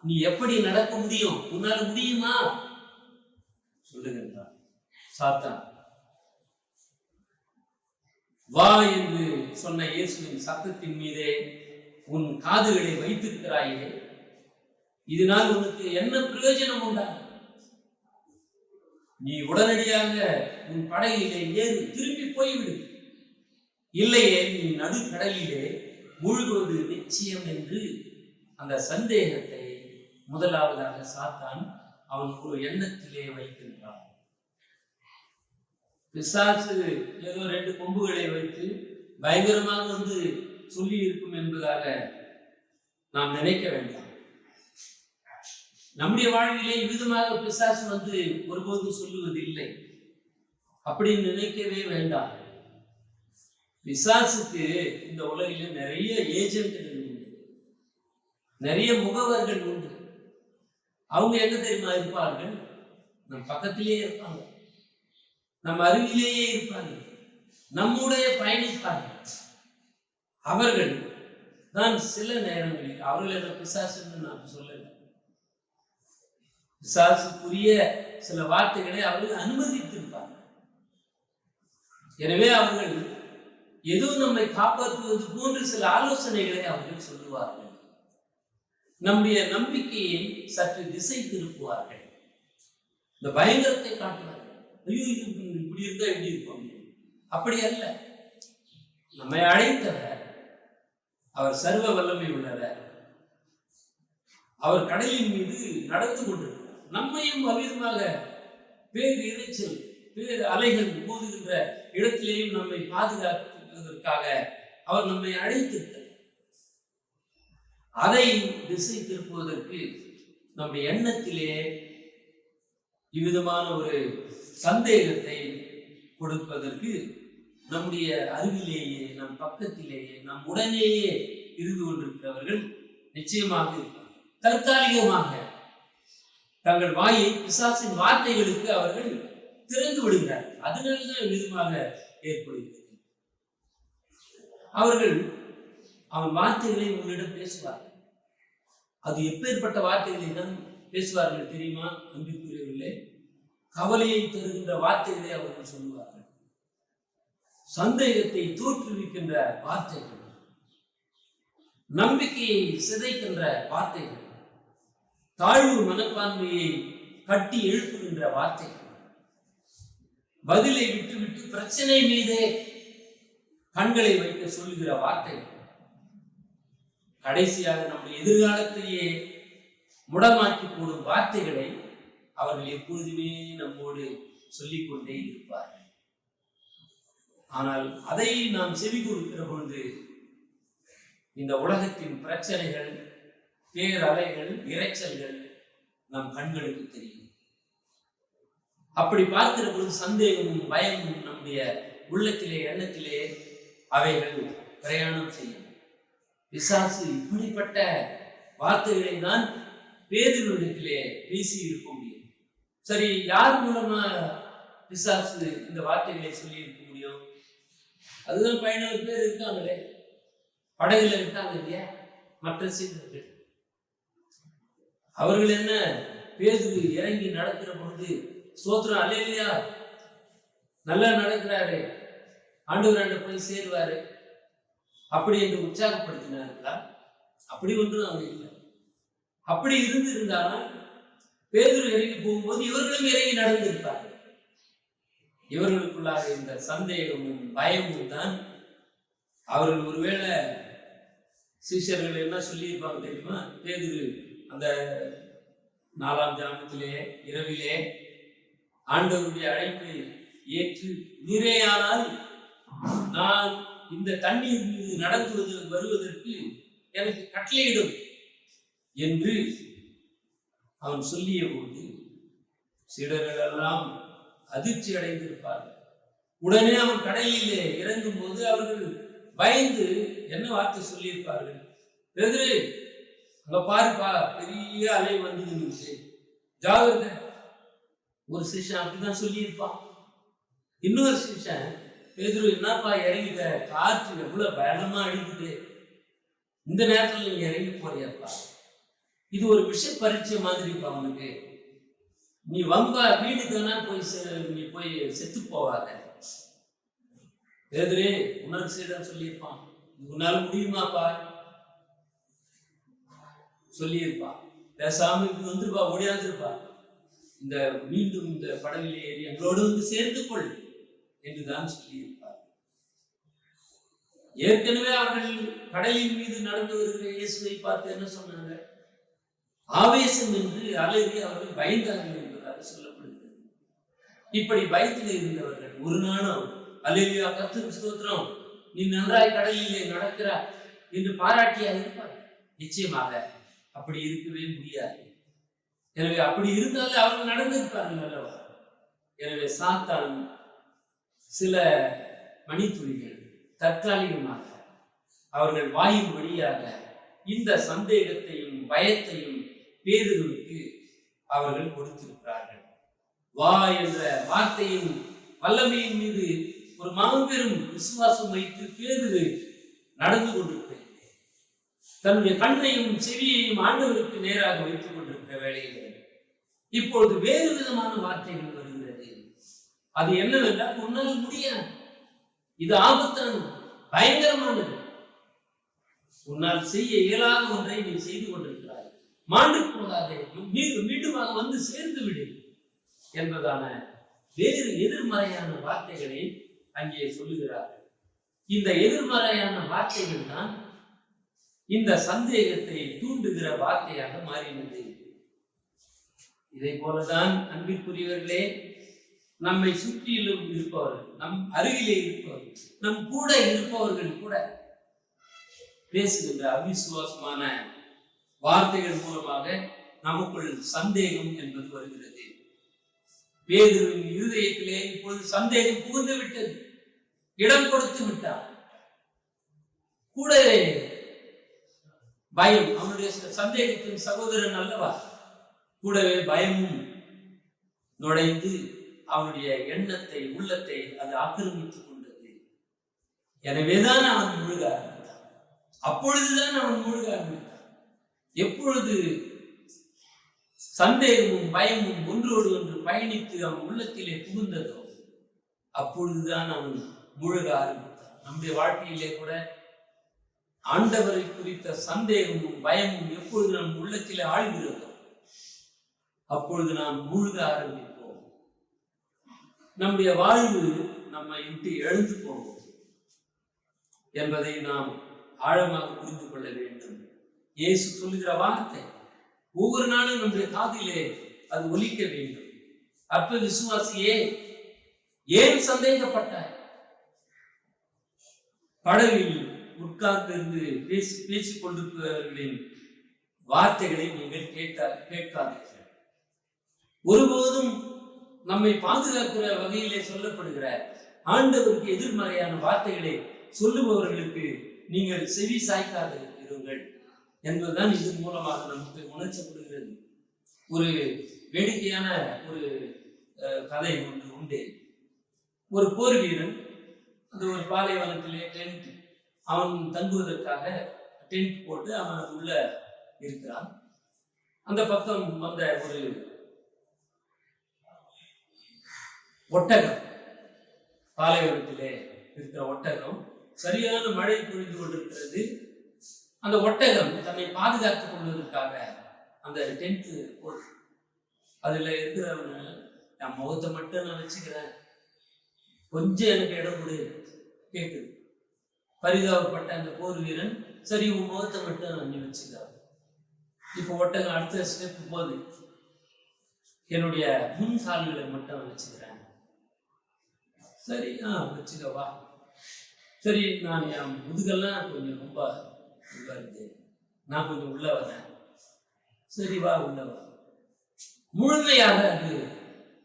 Speaker 2: நீ எப்படி நடக்க முடியும்? உன்னால முடியுமா? சொல்லுகின்றான் சாத்தான். வா என்று சொன்ன இயேசுவின் சத்தத்தின் மீதே உன் காதுகளை வைத்திருக்கிறாயே, இதனால் உனக்கு என்ன பிரயோஜனம் உண்டா? நீ உடனடியாக உன் படகிலே ஏறி திரும்பி போய்விடு. இல்லையே நீ நடுக்கடலிலே மூழ்குவது நிச்சயம் என்று அந்த சந்தேகத்தை முதலாவதாக சாத்தான் அவன் ஒரு எண்ணத்திலே வைக்கின்றான். பிசாசு ஏதோ 2 கொம்புகளை வைத்து பயங்கரமாக வந்து சொல்லி இருக்கும் என்பதாக நாம் நினைக்க வேண்டாம். நம்முடைய வாழ்விலே இவ்விதமாக பிசாசு வந்து ஒருபோதும் சொல்லுவது இல்லை. அப்படின்னு நினைக்கவே வேண்டாம். பிசாசுக்கு இந்த உலகில நிறைய ஏஜென்ட்கள் உண்டு, நிறைய முகவர்கள் உண்டு. அவங்க எங்க தெரியுமா இருப்பார்கள்? நம் பக்கத்திலேயே இருப்பாங்க, நம் அருகிலேயே இருப்பாங்க, நம்முடைய பயணிப்பார்கள். அவர்கள் தான் சில நேரங்களில் அவர்கள் என்ற பிசாசுன்னு நான் சொல்லல, பிசாசுக்குரிய சில வார்த்தைகளை அவர்கள் அனுமதித்திருப்பார்கள். எனவே அவர்கள் ஏதோ நம்மை காப்பாற்றுவது போன்ற சில ஆலோசனைகளை அவர்கள் சொல்லுவார்கள். நம்முடைய நம்பிக்கையை சற்று திசை திருப்புவார்கள், இந்த பயங்கரத்தை காட்டுவார்கள். ஐயோ இது இப்படி இருந்தா எப்படி இருக்கும்? அப்படி அல்ல. நம்மை அழைத்தவர் அவர் சர்வ வல்லமை உள்ளவர். அவர் கடலின் மீது நடந்து கொண்டிருக்கிறார். நம்மையும் அவ்விதமாக பேர் இறைச்சல், பேர் அலைகள் மோதுகின்ற இடத்திலேயும் நம்மை பாதுகாப்பதற்காக அவர் நம்மை அழைத்திருக்கிறார். அதை திசை திருப்புவதற்கு நம்முடைய எண்ணத்திலே இவ்விதமான ஒரு சந்தேகத்தை கொடுப்பதற்கு நம்முடைய அருகிலேயே, நம் பக்கத்திலேயே, நம் உடனேயே இருந்து கொண்டிருக்கிறவர்கள் நிச்சயமாக இருப்பார்கள். தற்காலிகமாக தங்கள் வாயை பிசாசின் வார்த்தைகளுக்கு அவர்கள் திறந்து விடுகிறார்கள். அதனால்தான் விதமாக ஏற்படுகிறது. அவர்கள் அவன் வார்த்தைகளை உங்களிடம் பேசுவார்கள். அது எப்பேற்பட்ட வார்த்தைகளை தான் பேசுவார்கள் தெரியுமா அன்பிற்குரியவர்களே? கவலையை தருகின்ற வார்த்தைகளை அவர்கள் சொல்லுவார்கள், சந்தேகத்தை தோற்றுவிக்கின்ற வார்த்தைகள், நம்பிக்கையை சிதைக்கின்ற வார்த்தைகள், தாழ்வு மனப்பான்மையை கட்டி எழுப்புகின்ற வார்த்தைகள், பதிலை விட்டுவிட்டு பிரச்சனை மீதே கண்களை வைக்க சொல்லுகிற வார்த்தைகள், கடைசியாக நம்முடைய எதிர்காலத்தையே முடமாக்கி போடும் வார்த்தைகளை அவர்கள் எப்பொழுதுமே நம்மோடு சொல்லிக்கொண்டே இருப்பார்கள். ஆனால் அதை நாம் செவி கொடுக்கிற பொழுது இந்த உலகத்தின் பிரச்சனைகள், பேரலைகள், இரைச்சல்கள் நம் கண்களுக்கு தெரியும். அப்படி பார்க்கிற பொழுது சந்தேகமும் பயமும் நம்முடைய உள்ளத்திலே, எண்ணத்திலே அவைகள் பிரயாணம் செய்யும். பிசாசு இப்படிப்பட்ட வார்த்தைகளை தான் பேதுருவிடத்திலே பேசி இருக்க முடியும். சரி, யார் மூலமா பிசாசு இந்த வார்த்தைகளை சொல்லி இருக்க முடியும்? அதுதான் 11 பேர் இருக்காங்களே, படகுல இருக்காங்க இல்லையா, மற்ற சீடர்கள். அவர்கள் என்ன, பேதுரு இறங்கி நடக்கிற பொழுது ஸ்தோத்திரம் அல்லேலூயா, நல்லா நடக்கிறாரு, ஆண்டவராண்ட போய் சேருவாரு அப்படி என்று உற்சாகப்படுத்தினார்களா? அப்படி ஒன்றும் அவங்க இல்லை. அப்படி இருந்தாலும் பேதுரு இறங்கி போகும்போது இவர்களும் இறங்கி நடந்திருப்பார்கள். இவர்களுக்குள்ளாக இந்த சந்தேகமும் பயமும் தான் அவர்கள் ஒருவேளை சீஷர்கள் என்ன சொல்லியிருப்பாங்க தெரியுமா? பேதுரு அந்த 4ஆம் ஜாமத்திலே இரவிலே ஆண்டவருடைய அழைப்பை ஏற்று, நீரேயானால் நான் இந்த தண்ணீர் மீது நடந்து வருவதற்கு எனக்கு கட்டளையிடும் என்று அவன் சொல்லிய போது சீடர்கள் எல்லாம் அதிர்ச்சி அடைந்திருப்பார்கள். உடனே அவன் கடலிலே இறங்கும் போது அவர்கள் பயந்து என்ன வார்த்தை சொல்லியிருப்பார்கள்? பேதுரு, அங்க பாருப்பா, பெரிய அலை வந்து ஜாகிரதை. ஒரு சிஷ்யன் அப்படிதான் சொல்லியிருப்பான். இன்னொரு சிஷ்யன், பேதுரு என்னப்பா இறங்கிட்ட, காற்று எவ்வளவு பலமா அடிக்குது, இந்த நேரத்துல நீங்க இறங்கி போறியாப்பா, இது ஒரு விஷ பரீட்சை மாதிரிப்பா அவனுக்கு, நீ வம்பா வீட்டுக்கு வேணா நீ போய் செத்து போவாத. பேதுரு உனக்கு சீடன் சொல்லியிருப்பான், உன்னால முடியுமாப்பா சொல்லியிருப்பான். பேசாம இப்படி வந்துருப்பா, ஓடியாந்துருப்பா, இந்த மீண்டும் இந்த படகிலே ஏறி எங்களோடு வந்து சேர்ந்து கொள் என்றுதான் சொல்லியிருப்பார். ஏற்கனவே அவர்கள் கடலின் மீது நடந்து வருகிற இயேசுவை பார்த்து என்ன சொன்னாங்க? ஆவேசம் என்று அலறி அவர்கள் பயந்தார்கள் என்பதாக சொல்லப்படுகிறது. இப்படி பயத்தில் இருந்தவர்கள் ஒரு நாளும் அல்லேலூயா, கர்த்தருக்கு ஸ்தோத்திரம், நீ நன்றாய் கடலிலே நடக்கிறாய் என்று பாராட்டியா இருப்பார்? நிச்சயமாக அப்படி இருக்கவே முடியாது. எனவே அப்படி இருந்தாலும் அவர்கள் நடந்திருப்பார்கள் அல்லவா? எனவே சாத்தான் சில மணித்துளிகள் தற்காலிகமாக அவர்கள் வாயின் வழியாக இந்த சந்தேகத்தையும் பயத்தையும் பேதுருவுக்கு அவர்கள் கொடுத்திருக்கிறார்கள். வா என்ற வார்த்தையின் வல்லமையின் மீது ஒரு மாபெரும் விசுவாசம் வைத்து பேதுரு நடந்து கொண்டிருக்கிறார். தன்னுடைய கண்ணையும் செவியையும் ஆண்டவருக்கு நேராக வைத்துக் கொண்டிருக்கிற வேளையில் இப்பொழுது வேறு விதமான வார்த்தைகள் வருகிறது. அது என்னவென்றால், உன்னால் முடியாது, இது ஆபத்தானது, பயங்கரமானது, உன்னால் செய்ய இயலாத ஒன்றை நீ செய்து கொண்டிருக்கிறாய், மாண்டு போகாதே, மீண்டுமாக வந்து சேர்ந்து விடு என்பதான வேறு எதிர்மறையான வார்த்தைகளை அங்கே சொல்லுகிறார்கள். இந்த எதிர்மறையான வார்த்தைகள் தான் இந்த சந்தேகத்தை தூண்டுகிற வார்த்தையாக மாறினது. இதை போலதான் அன்பிற்குரியவர்களே, நம்மை சுற்றிலும் இருப்பவர்கள், நம் அருகிலே இருப்பவர்கள், நம் கூட இருப்பவர்கள் கூட பேசுகின்ற அவிசுவாசமான வார்த்தைகள் மூலமாக நமக்குள் சந்தேகம் என்பது வருகிறது. பேதுருவின் இருதயத்திலே இப்பொழுது சந்தேகம் புகுந்து விட்டது, இடம் கொடுத்து விட்டார். கூடவே பயம், அவனுடைய சந்தேகத்தின் சகோதரன் அல்லவா, கூடவே பயமும் நுழைந்து அவனுடைய எண்ணத்தை, உள்ளத்தை அது ஆக்கிரமித்துக் கொண்டது. எனவேதான் அவன் முழுக ஆரம்பித்தான். அப்பொழுதுதான் அவன் முழுக ஆரம்பித்தான். எப்பொழுது சந்தேகமும் பயமும் ஒன்றோடு ஒன்று பயணித்து அவன் உள்ளத்திலே புகுந்ததோ அப்பொழுதுதான் அவன் முழுக ஆரம்பித்தான். நம்முடைய வாழ்க்கையிலே கூட ஆண்டவரை குறித்த சந்தேகமும் பயமும் எப்பொழுது நம் உள்ளத்திலே ஆழ்கிறதோ அப்பொழுது நாம் முழுக ஆரம்பிப்போம். நம்முடைய வாழ்வு நம்மை விட்டு எழுந்து போவோம் என்பதை நாம் ஆழமாக புரிந்து கொள்ள வேண்டும். இயேசு சொல்லுகிற வார்த்தை ஒவ்வொரு நாளும் நம்முடைய காதிலே அது ஒலிக்க வேண்டும். அற்ப விசுவாசியே, ஏன் சந்தேகப்பட்டாய்? படகில் உட்கார்ந்திருந்து பேசிக் கொண்டிருப்பவர்களின் வார்த்தைகளை நீங்கள் கேட்காதீர்கள். ஒருபோதும் நம்மை பாதுகாக்கிற வகையிலே சொல்லப்படுகிற ஆண்டவருக்கு எதிர்மறையான வார்த்தைகளை சொல்லுபவர்களுக்கு நீங்கள் செவி சாய்க்காது இருங்கள் என்பதுதான் இதன் மூலமாக நமக்கு உணர்த்தப்படுகிறது. ஒரு வேடிக்கையான ஒரு கதை ஒன்று உண்டு. ஒரு போர் வீரன் அந்த ஒரு பாலைவனத்திலே டென்ட், அவன் தங்குவதற்காக டென்ட் போட்டு அவன் அது உள்ள இருக்கிறான். அந்த பக்கம் வந்த ஒரு ஒட்டகம், பாலைவனத்திலே இருக்கிற ஒட்டகம், சரியான மழை பொழிந்து கொண்டிருக்கிறது. அந்த ஒட்டகம் தன்னை பாதுகாத்துக் கொள்வதற்காக அந்த டென்ட் போட்டு அதுல இருக்கிறவங்க, என் முகத்தை மட்டும் நான் வச்சுக்கிறேன், கொஞ்சம் எனக்கு இடம் கொடு கேட்குது. பரிதாபப்பட்ட அந்த போர் வீரன், சரி உன் முகத்தை மட்டும் நீ வச்சுக்க. இப்போ ஒட்டகம் அடுத்த ஸ்டெப் போகுது, என்னுடைய முன் கால்களை மட்டும் வச்சுக்கிறேன். சரி, வச்சுக்கவா. சரி, நான் என் முதுகெல்லாம் கொஞ்சம் ரொம்ப இருக்கு, நான் கொஞ்சம் உள்ள வரேன். சரி வா, உள்ள வா. முழுமையாக அது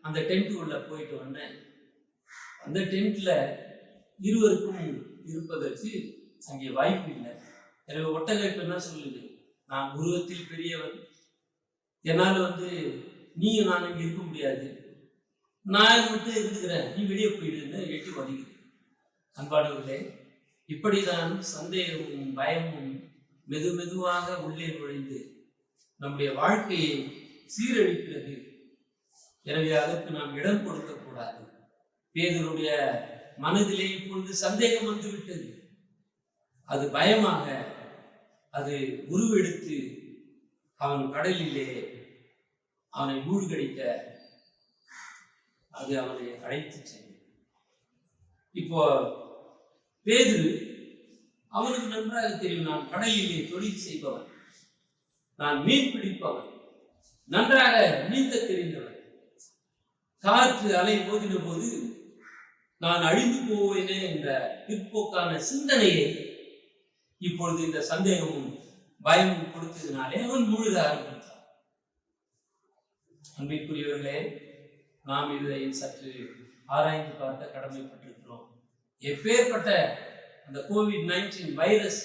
Speaker 2: அந்த டென்ட் உள்ள போயிட்டு வந்தேன். அந்த டென்ட்ல இருவருக்கும் இருப்பதற்கு அங்கே வாய்ப்பு இல்லை. எனவே ஒட்டகம் இப்ப என்ன சொல்லுது, நான் உருவத்தில் பெரியவன், என்னால் நீயும் நான் இங்க இருக்க முடியாது, நான் மட்டும் இருந்துக்கிறேன், நீ வெளியே போயிடுன்னு எட்டி வதிக்குது. அன்பானவர்களே, இப்படிதான் சந்தேகமும் பயமும் மெதுவாக உள்ளே நுழைந்து நம்முடைய வாழ்க்கையை சீரழிக்கிறது. எனவே அதற்கு நாம் இடம் கொடுக்க கூடாது. பேதுருடைய மனதிலே இப்பொழுது சந்தேகம் வந்துவிட்டது. அது பயமாக அது உருவெடுத்து அவன் கடலிலே அவனை மூழ்கடிக்க அது அவனை அழைத்து சென்றது. இப்போ பேதுரு, அவனுக்கு நன்றாக தெரியும், நான் கடலிலே தொழில் செய்பவன், நான் மீன் பிடிப்பவன், நன்றாக நீந்த தெரிந்தவன். காற்று அலை மோதின போது நான் அழிந்து போவேனே என்ற பிற்போக்கான சிந்தனையை இப்பொழுது இந்த சந்தேகமும் பயமும் கொடுத்ததினாலே அவன் முழுக ஆரம்பித்தான். அன்பிற்குரியவர்களே, நாம் இதை சற்று ஆராய்ந்து பார்க்க கடமைப்பட்டிருக்கிறோம். எப்பேற்பட்ட அந்த COVID-19 வைரஸ்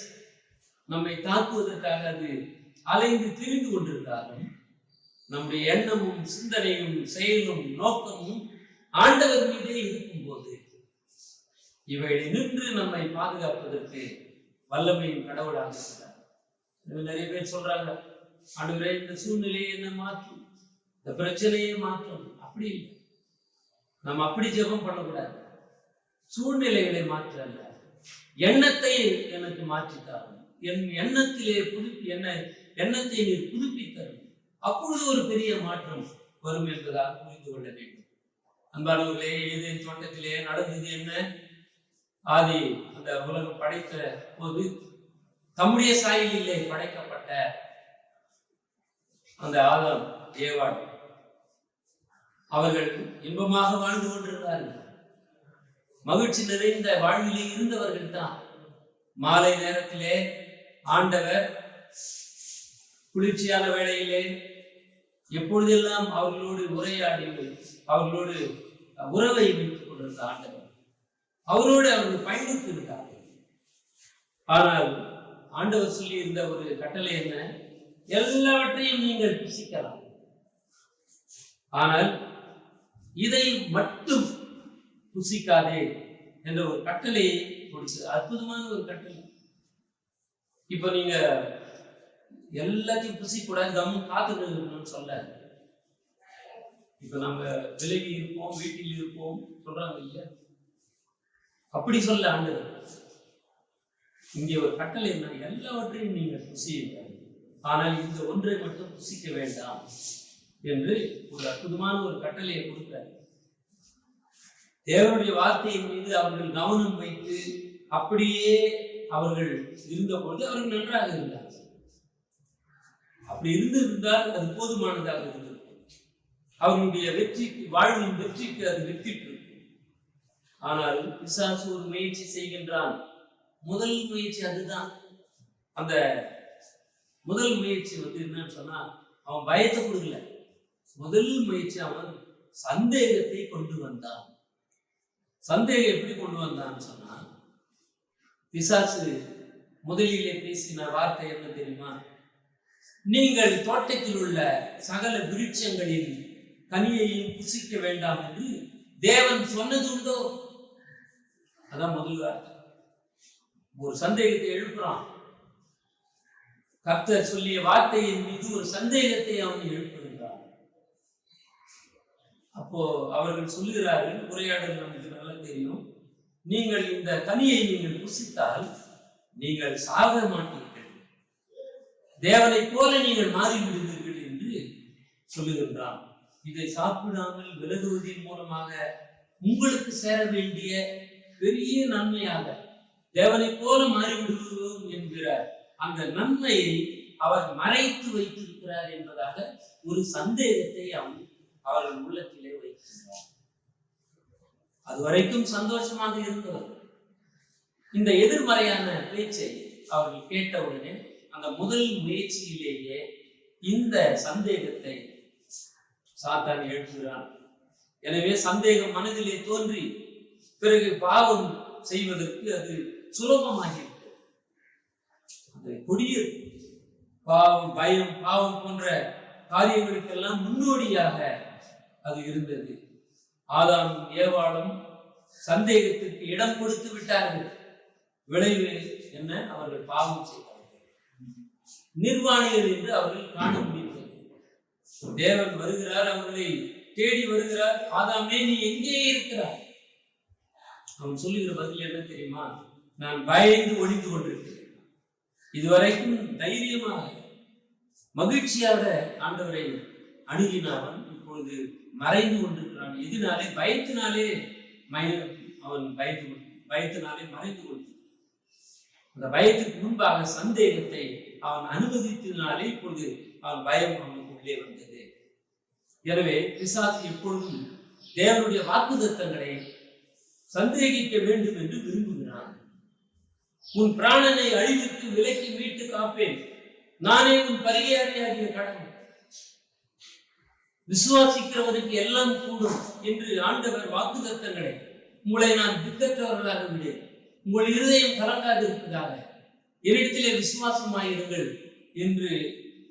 Speaker 2: நம்மை தாக்குவதற்காக அது அலைந்து திரிந்து கொண்டிருந்தாலும் நம்முடைய எண்ணமும் சிந்தனையும் செயலும் நோக்கமும் ஆண்டவர் மீதே இருக்கும்போது இவை நின்று நம்மை பாதுகாப்பதற்கு வல்லமையின் கடவுளாக இருக்கிறார். நிறைய பேர் சொல்றாங்க, ஆண்டவரே இந்த சூழ்நிலையை என்ன மாற்றும், இந்த பிரச்சனையை மாற்றும். அப்படி இல்லை. நம்ம அப்படி ஜெபம் பண்ணக்கூடாது. சூழ்நிலைகளை மாற்ற அல்ல, எண்ணத்தை எனக்கு மாற்றித்தாரும், என் எண்ணத்திலே எண்ணத்தை நீர் புதுப்பித்தரும், அப்பொழுது ஒரு பெரிய மாற்றம் வரும் என்பதாக புரிந்து கொள்ள வேண்டும். அன்பானவர்களே, ஏதேன் தோட்டத்திலே நடந்தது என்ன? ஆதி அந்த உலகம் படைத்த போது தம்முடைய சாயலிலே படைக்கப்பட்ட அந்த ஆதாம் ஏவாள் அவர்கள் இன்பமாக வாழ்ந்து கொண்டிருந்தார்கள். மகிழ்ச்சி நிறைந்த வாழ்விலே இருந்தவர்கள் தான். மாலை நேரத்திலே ஆண்டவர் குளிர்ச்சியான வேளையிலே எப்பொழுதெல்லாம் அவர்களோடு உரையாடி அவர்களோடு உறவை வைத்துக் கொண்டிருந்த ஆண்டவர் அவரோடு அவர்கள் பயணித்து இருந்தார்கள். ஆனால் ஆண்டவர் சொல்லி இருந்த ஒரு கட்டளை என்ன? எல்லாவற்றையும் நீங்கள் புசிக்கலாம், ஆனால் இதை மட்டும் புசிக்காதே என்ற ஒரு கட்டளையை கொடுத்து, அற்புதமான ஒரு கட்டளை. இப்ப நீங்க எல்லாத்தையும் புசிக்கூடாது, கம்முன்னு காத்துட்டு இருக்கணும்னு சொல்ல. இப்ப நம்ம விலகி இருப்போம், வீட்டில் இருப்போம் சொல்றாங்க இல்லையா? அப்படி சொல்ல ஆண்டவர் இங்கே ஒரு கட்டளை என்ன? எல்லாவற்றையும் நீங்கள் புசியுங்கள், ஆனால் இந்த ஒன்றை மட்டும் புசிக்க வேண்டாம் என்று ஒரு அற்புதமான ஒரு கட்டளையை கொடுக்கிறார். தேவனுடைய வார்த்தையின் மீது அவர்கள் கவனம் வைத்து அப்படியே அவர்கள் இருந்தபொழுது அவர்கள் நன்றாக இருந்தார்கள். அப்படி இருந்திருந்தால் அது போதுமானதாக இருந்திருக்கும். அவர்களுடைய வெற்றிக்கு, வாழ்வின் வெற்றிக்கு அது வெற்றிட்டு இருக்கும். ஆனால் பிசாசு ஒரு முயற்சி செய்கின்றான். முதல் முயற்சி அதுதான். அந்த முதல் முயற்சி என்னன்னு சொன்னா, அவன் பயத்தை கொடுக்கல. முதல் முயற்சி அவன் சந்தேகத்தை கொண்டு வந்தான். சந்தேகம் எப்படி கொண்டு வந்தான்னு சொன்னா, பிசாசு முதலிலே பேசின வார்த்தை என்ன தெரியுமா? நீங்கள் தோட்டத்தில் உள்ள சகல விருட்சங்களின் கனியையும் புசிக்க வேண்டாம் என்று தேவன் சொன்னது உண்டோ? அதான் முதல் வார்த்தை. ஒரு சந்தேகத்தை எழுப்புறான். கர்த்தர் சொல்லிய வார்த்தையின் மீது ஒரு சந்தேகத்தை அவன் எழுப்புகின்றான். அப்போ அவர்கள் சொல்லுகிறார்கள், உரையாடல் நமக்கு நல்லா தெரியும், நீங்கள் இந்த கனியை நீங்கள் புசித்தால் நீங்கள் சாக மாட்டீர்கள், தேவனை போல நீங்கள் மாறிவிடுவீர்கள் என்று சொல்லுகின்றான். இதை சாப்பிடாமல் விலகுவதன் மூலமாக உங்களுக்கு சேர வேண்டிய பெரிய நன்மையாக தேவனை போல மாறிவிடுவோம் என்கிற அந்த நன்மையை அவர் மறைத்து வைத்திருக்கிறார் என்பதாக ஒரு சந்தேகத்தை அவர்கள் உள்ளத்திலே வைக்கின்றார். அதுவரைக்கும் சந்தோஷமாக இருந்தவர் இந்த எதிர்மறையான பேச்சை அவர்கள் கேட்டவுடனே அந்த முதல் முயற்சியிலேயே இந்த சந்தேகத்தை சாத்தான் எழுப்புகிறான். எனவே சந்தேகம் மனதிலே தோன்றி பிறகு பாவம் செய்வதற்கு அது சுலபமாகிறது. அந்த கொடிய பாவம், பயம், பாவம் போன்ற காரியங்களுக்கெல்லாம் முன்னோடியாக அது இருந்தது. ஆதாம் ஏவாளும் சந்தேகத்திற்கு இடம் கொடுத்து விட்டார்கள். விளைவு என்ன? அவர்கள் பாவம் செய்தார்கள். நிர்வாணிகள் என்று அவர்கள் காண முடியவில்லை. தேவன் வருகிறார், அவர்களை தேடி வருகிறார். ஆதாமே, நீ எங்கே இருக்கிறார்? அவன் சொல்லுகிற பதில் என்ன தெரியுமா? நான் பயந்து ஒழிந்து கொண்டிருக்கிறேன். இதுவரைக்கும் தைரியமாக மகிழ்ச்சியாக ஆண்டவரை அணுகினான், இப்பொழுது மறைந்து கொண்டிருக்கிறான். எதினாலே? பயத்தினாலே. அவன் பயத்தினாலே மறைந்து கொண்டிருக்கிறான். அந்த பயத்துக்கு முன்பாக சந்தேகத்தை அவன் அனுமதித்ததினாலே இப்பொழுது அவன் பயம் அவனுக்கு உள்ளே வந்தது. எனவே பிசாசு எப்பொழுதும் தேவனுடைய வாக்குத்தத்தங்களை சந்தேகிக்க வேண்டும் என்று விரும்புகிறான். உன் பிராணனை அழிவுக்கு விலைக்கு மீட்டு காப்பேன், நானே உன் பரிகாரியாகிய கடவுள். விசுவாசிக்கிறவனுக்கு எல்லாம் கூடும் என்று ஆண்டவர் வாக்குத்தத்தங்களை, உங்களை நான் திக்கற்றவர்களாக விடேன், உங்கள் இருதயம் கலங்காது இருப்பதாக, என்னிடத்திலே விசுவாசமாயிருங்கள் என்று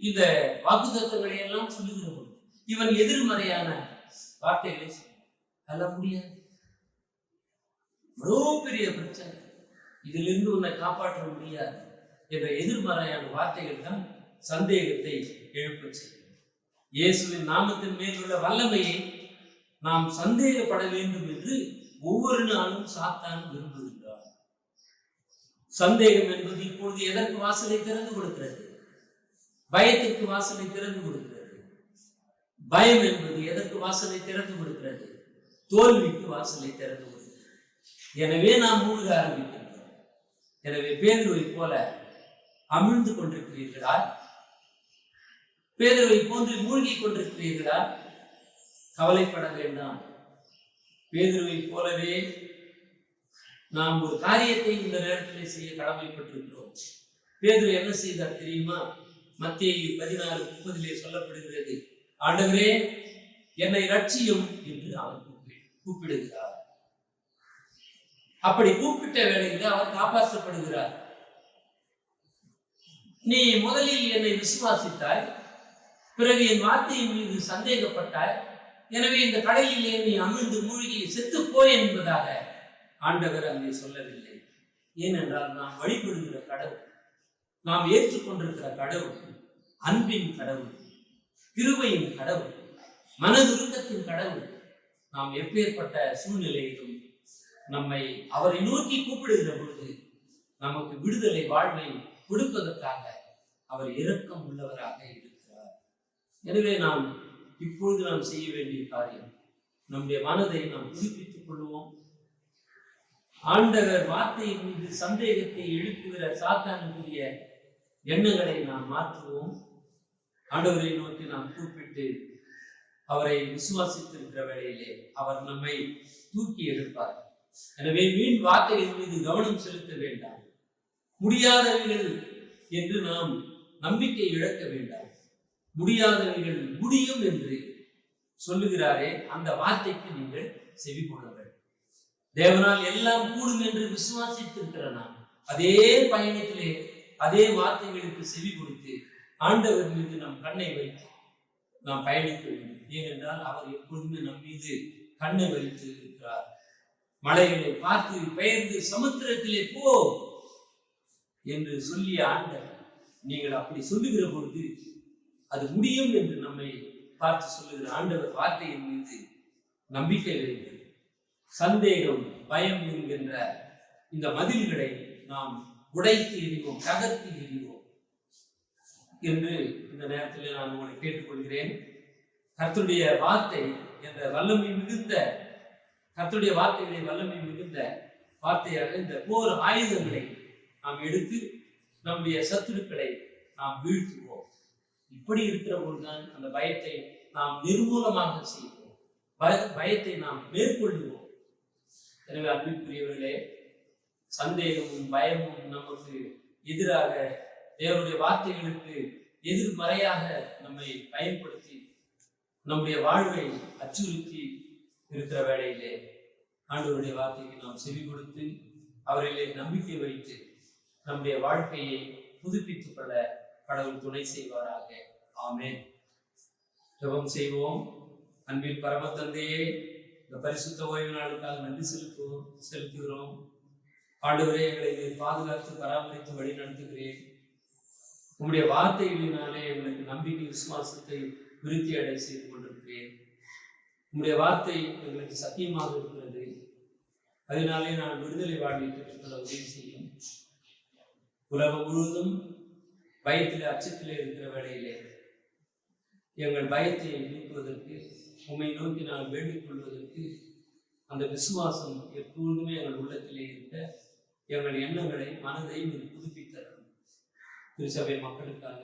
Speaker 2: இந்த வாக்குத்தத்தங்களை எல்லாம் சொல்லுகிற போது இவன் எதிர்மறையான வார்த்தைகளை சொல்ல முடியாது. அவ்வளோ பெரிய பிரச்சனை, இதிலிருந்து உன்னை காப்பாற்ற முடியாது என்ற எதிர்மறையான வார்த்தைகள் தான் சந்தேகத்தை எழுப்ப செய்யும். இயேசுவின் நாமத்தின் மேல் உள்ள வல்லமையை நாம் சந்தேகப்பட வேண்டும் என்று ஒவ்வொரு நாளும் சாத்தான் விரும்புகின்றான். சந்தேகம் என்பது இப்பொழுது எதற்கு வாசலை திறந்து கொடுக்கிறது? பயத்திற்கு வாசலை திறந்து கொடுக்கிறது. பயம் என்பது எதற்கு வாசலை திறந்து கொடுக்கிறது? தோல்விக்கு வாசலை திறந்து கொடுக்கிறது. எனவே நாம் மூழ்க ஆரம்பிக்கின்றோம். எனவே பேதுருவை போல அமிழ்ந்து கொண்டிருக்கிறீர்களா? பேதுருவை போன்று மூழ்கி கொண்டிருக்கிறீர்களா? கவலைப்பட வேண்டாம். பேதுருவை போலவே நாம் ஒரு காரியத்தை இந்த நேரத்தில் செய்ய கடமைப்பட்டிருக்கிறோம். பேதுரு என்ன செய்தார் தெரியுமா? மத்தேயு 16:30 சொல்லப்படுகிறது, ஆண்டவரே என்னை ரட்சியும் என்று அவர் கூப்பிடுகிறார். அப்படி கூப்பிட்ட வேளையில் அவர் காப்பாற்றப்படுகிறார். நீ முதலில் என்னை விசுவாசித்தாய், பிறகு என் வார்த்தையின் மீது சந்தேகப்பட்டாய், எனவே இந்த கடலிலே நீ அமிழ்ந்து மூழ்கி செத்துப்போய் என்பதாக ஆண்டவர் அங்கே சொல்லவில்லை. ஏனென்றால் நாம் வழிபடுகிற கடவுள், நாம் ஏற்றுக்கொண்டிருக்கிற கடவுள் அன்பின் கடவுள், கிருபையின் கடவுள், மனதுருக்கத்தின் கடவுள். நாம் எப்பேற்பட்ட சூழ்நிலையிலும் நம்மை அவரை நோக்கி கூப்பிடுகிற பொழுது நமக்கு விடுதலை வாழ்வை கொடுப்பதற்காக அவர் இரக்கம் உள்ளவராக இருக்கிறார். எனவே நாம் இப்பொழுது நாம் செய்ய வேண்டிய காரியம், நம்முடைய மனதை நாம் புதுப்பித்துக் கொள்வோம். ஆண்டவர் வார்த்தையின் மீது சந்தேகத்தை எழுப்புகிற சாத்தானுக்குரிய எண்ணங்களை நாம் மாற்றுவோம். ஆண்டவரை நோக்கி நாம் கூப்பிட்டு அவரை விசுவாசித்திருக்கிற வேளையிலே அவர் நம்மை தூக்கி எடுப்பார். எனவே வீண் வார்த்தையின் மீது கவனம் செலுத்த வேண்டாம். முடியாதவைகள் என்று நாம் நம்பிக்கை இழக்க வேண்டாம். முடியாதவைகள் முடியும் என்று சொல்லுகிறாரே, அந்த வார்த்தைக்கு நீங்கள் செவி கொள்ளுங்கள். தேவனால் எல்லாம் கூடும் என்று விசுவாசித்திருக்கிற நாம் அதே பயணத்திலே அதே வார்த்தைகளுக்கு செவி கொடுத்து ஆண்டவர் மீது நம் கண்ணை வைத்து நாம் பயணிக்க வேண்டும். ஏனென்றால் அவர் எப்பொழுதுமே நம் மீது கண்ணை வைத்து இருக்கிறார். மலைகளை பார்த்து பெயர்ந்து சமுத்திரத்திலே போ என்று சொல்லிய ஆண்டவர், நீங்கள் அப்படி சொல்லுகிற பொழுது அது முடியும் என்று நம்மை பார்த்து சொல்லுகிற ஆண்டவர் வார்த்தையின் மீது நம்பிக்கை வைத்து சந்தேகம், பயம் என்கின்ற இந்த மதில்களை நாம் உடைத்து எறிவோம், தகர்த்து எறிவோம் என்று இந்த நேரத்தில் நான் உங்களை கேட்டுக்கொள்கிறேன். கர்த்தருடைய வார்த்தை என்ற வல்லமை மிகுந்த, கர்த்தருடைய வார்த்தைகளை வல்லமை மிகுந்த வார்த்தையாக இந்த போர் ஆயுதங்களை நாம் எடுத்து நம்முடைய சத்துருக்களை நாம் வீழ்த்துவோம். இப்படி இருக்கிற பொழுதுதான் அந்த பயத்தை நாம் நிர்மூலமாக செய்வோம், பயத்தை நாம் மேற்கொள்ளுவோம். எனவே அன்பிற்குரியவர்களே, சந்தேகமும் பயமும் நமக்கு எதிராக, தேவனுடைய வார்த்தைகளுக்கு எதிர்மறையாக நம்மை பயன்படுத்தி நம்முடைய வாழ்வை அச்சுறுத்தி இருக்கிற வேளையிலே ஆண்டவருடைய வார்த்தைக்கு நாம் செவி கொடுத்து அவரிலே நம்பிக்கை வைத்து நம்முடைய வாழ்க்கையை புதுப்பித்துக் கொள்ள கடவுள் துணை செய்வாராக. ஆமென். ஜெபம் செய்வோம். அன்பின் பரம தந்தையே, இந்த பரிசுத்த ஓய்வு நாளுக்காக நன்றி செலுத்துகிறோம். ஆண்டவரே, எங்களை பாதுகாத்து பராமரித்து வழி நடத்துகிறேன். உங்களுடைய வார்த்தைகளினாலே எங்களுக்கு நம்பிக்கை, விசுவாசத்தை விருத்தி அடை செய்து கொண்டிருக்கிறேன். உங்களுடைய வார்த்தை எங்களுக்கு சத்தியமாக இருக்கிறது. அதனாலே நான் விடுதலை வாழ்வை பெற்றுக்கொள்ள உதவி செய்யும். உலகம் முழுவதும் பயத்திலே, அச்சத்திலே இருக்கிற வேளையிலே எங்கள் பயத்தை நீக்குவதற்கு, உம்மை நோக்கி நான் வேண்டிக் கொள்வதற்கு அந்த விசுவாசம் எப்பொழுதுமே எங்கள் உள்ளத்திலே இருக்க எங்கள் எண்ணங்களை, மனதை புதுப்பித்தரணும். திருச்சபை மக்களுக்காக,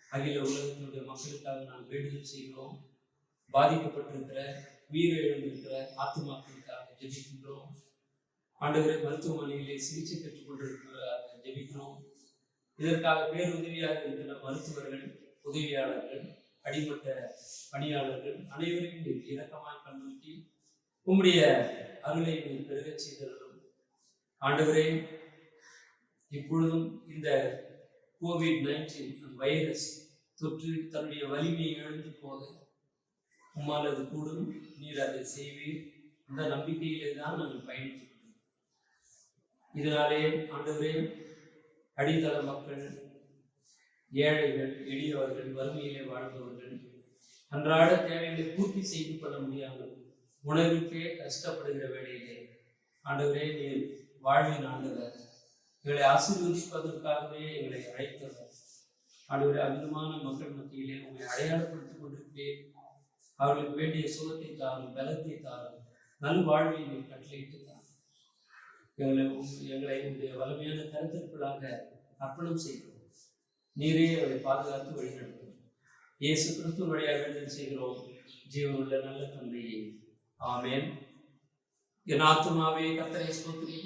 Speaker 2: அகில உலகத்தினுடைய மக்களுக்காக நான் வேண்டுதல் செய்கிறோம். பாதிக்கப்பட்டிருக்கிற, உயிரிழந்திருக்கிற ஆத்துமாக்களுக்காக ஜெபிக்கின்றோம். ஆண்டவரை மருத்துவமனையிலே சிகிச்சை பெற்றுக் கொண்டிருக்கிறதாக ஜெபிக்கிறோம். இதற்காக பேருதவியாக இருக்கிற மருத்துவர்கள், உதவியாளர்கள், அடிமட்ட பணியாளர்கள் அனைவரையும் நீர் இரக்கமாய் கண்ணோக்கி உம்முடைய அருளை நீர் பெருகச் செய்தருளும். ஆண்டவரே, இப்பொழுதும் இந்த COVID-19 வைரஸ் தொற்று தன்னுடைய வலிமையை இழந்து போக உம்மால் அது கூடும், நீர் அதை செய்வீர். அந்த நம்பிக்கையிலே தான் நாங்கள் பயணிக்கிறோம். இதனாலே ஆண்டவரே, அடித்தள மக்கள், ஏழைகள், எளியவர்கள், வறுமையிலே வாழ்பவர்கள் அன்றாட தேவைகளை பூர்த்தி செய்து கொள்ள முடியாமல் உணவுக்கே கஷ்டப்படுகிற வேளையிலே ஆண்டவரே, நீர் வாழ்வின் ஆண்டவர், எங்களை ஆசீர்வதிப்பதற்காகவே எங்களை அழைத்தவர். ஆண்டவரே, அமிதமான மக்கள் மத்தியிலே உங்களை அடையாளப்படுத்திக் கொண்டிருப்பேன். அவர்களுக்கு வேண்டிய சுகத்தை தாரும், பலத்தை தாரும், நல்வாழ்வை நீர் கட்டளையிட்டு தாரும். எங்களை உங்களுடைய வலிமையான கருத்திற்குள்ளாக அர்ப்பணம் செய்கிறோம். நீரே அவரை பாதுகாத்து வழிநடத்தும். இயேசு கிறிஸ்து வழியாக வேண்டல் செய்கிறோம் ஜீவனுள்ள நல்ல தந்தையே, ஆமேன். என் ஆத்துமாவே கர்த்தரை ஸ்தோத்திரி,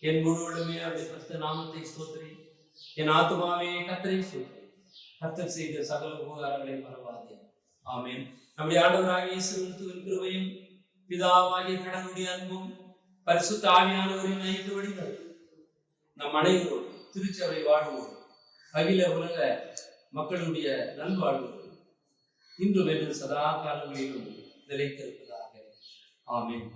Speaker 2: என் முழுவதுமே அவருடைய கிறிஸ்து நாமத்தை ஸ்தோத்திரி. என் ஆத்துமாவே கர்த்தரை ஸ்தோத்திரி, கர்த்தர் செய்த சகல உபகாரங்களை மறவாதே. ஆமேன். நம்முடைய ஆண்டவராகிய இயேசு கிறிஸ்துவின் கிருபையும் பிதாவாகிய கடவுளுடைய அன்பும் பரிசுத்த ஆவியானவரின் ஐக்கியப்படி நம் அனைவரோடு திருச்சபை வாழ்வோம், அகில உலக மக்களுடைய நல்வாழ்வோடு இன்று வென்று சதா காலங்களிலும் நிலைத்திருப்பதாக. ஆமென்.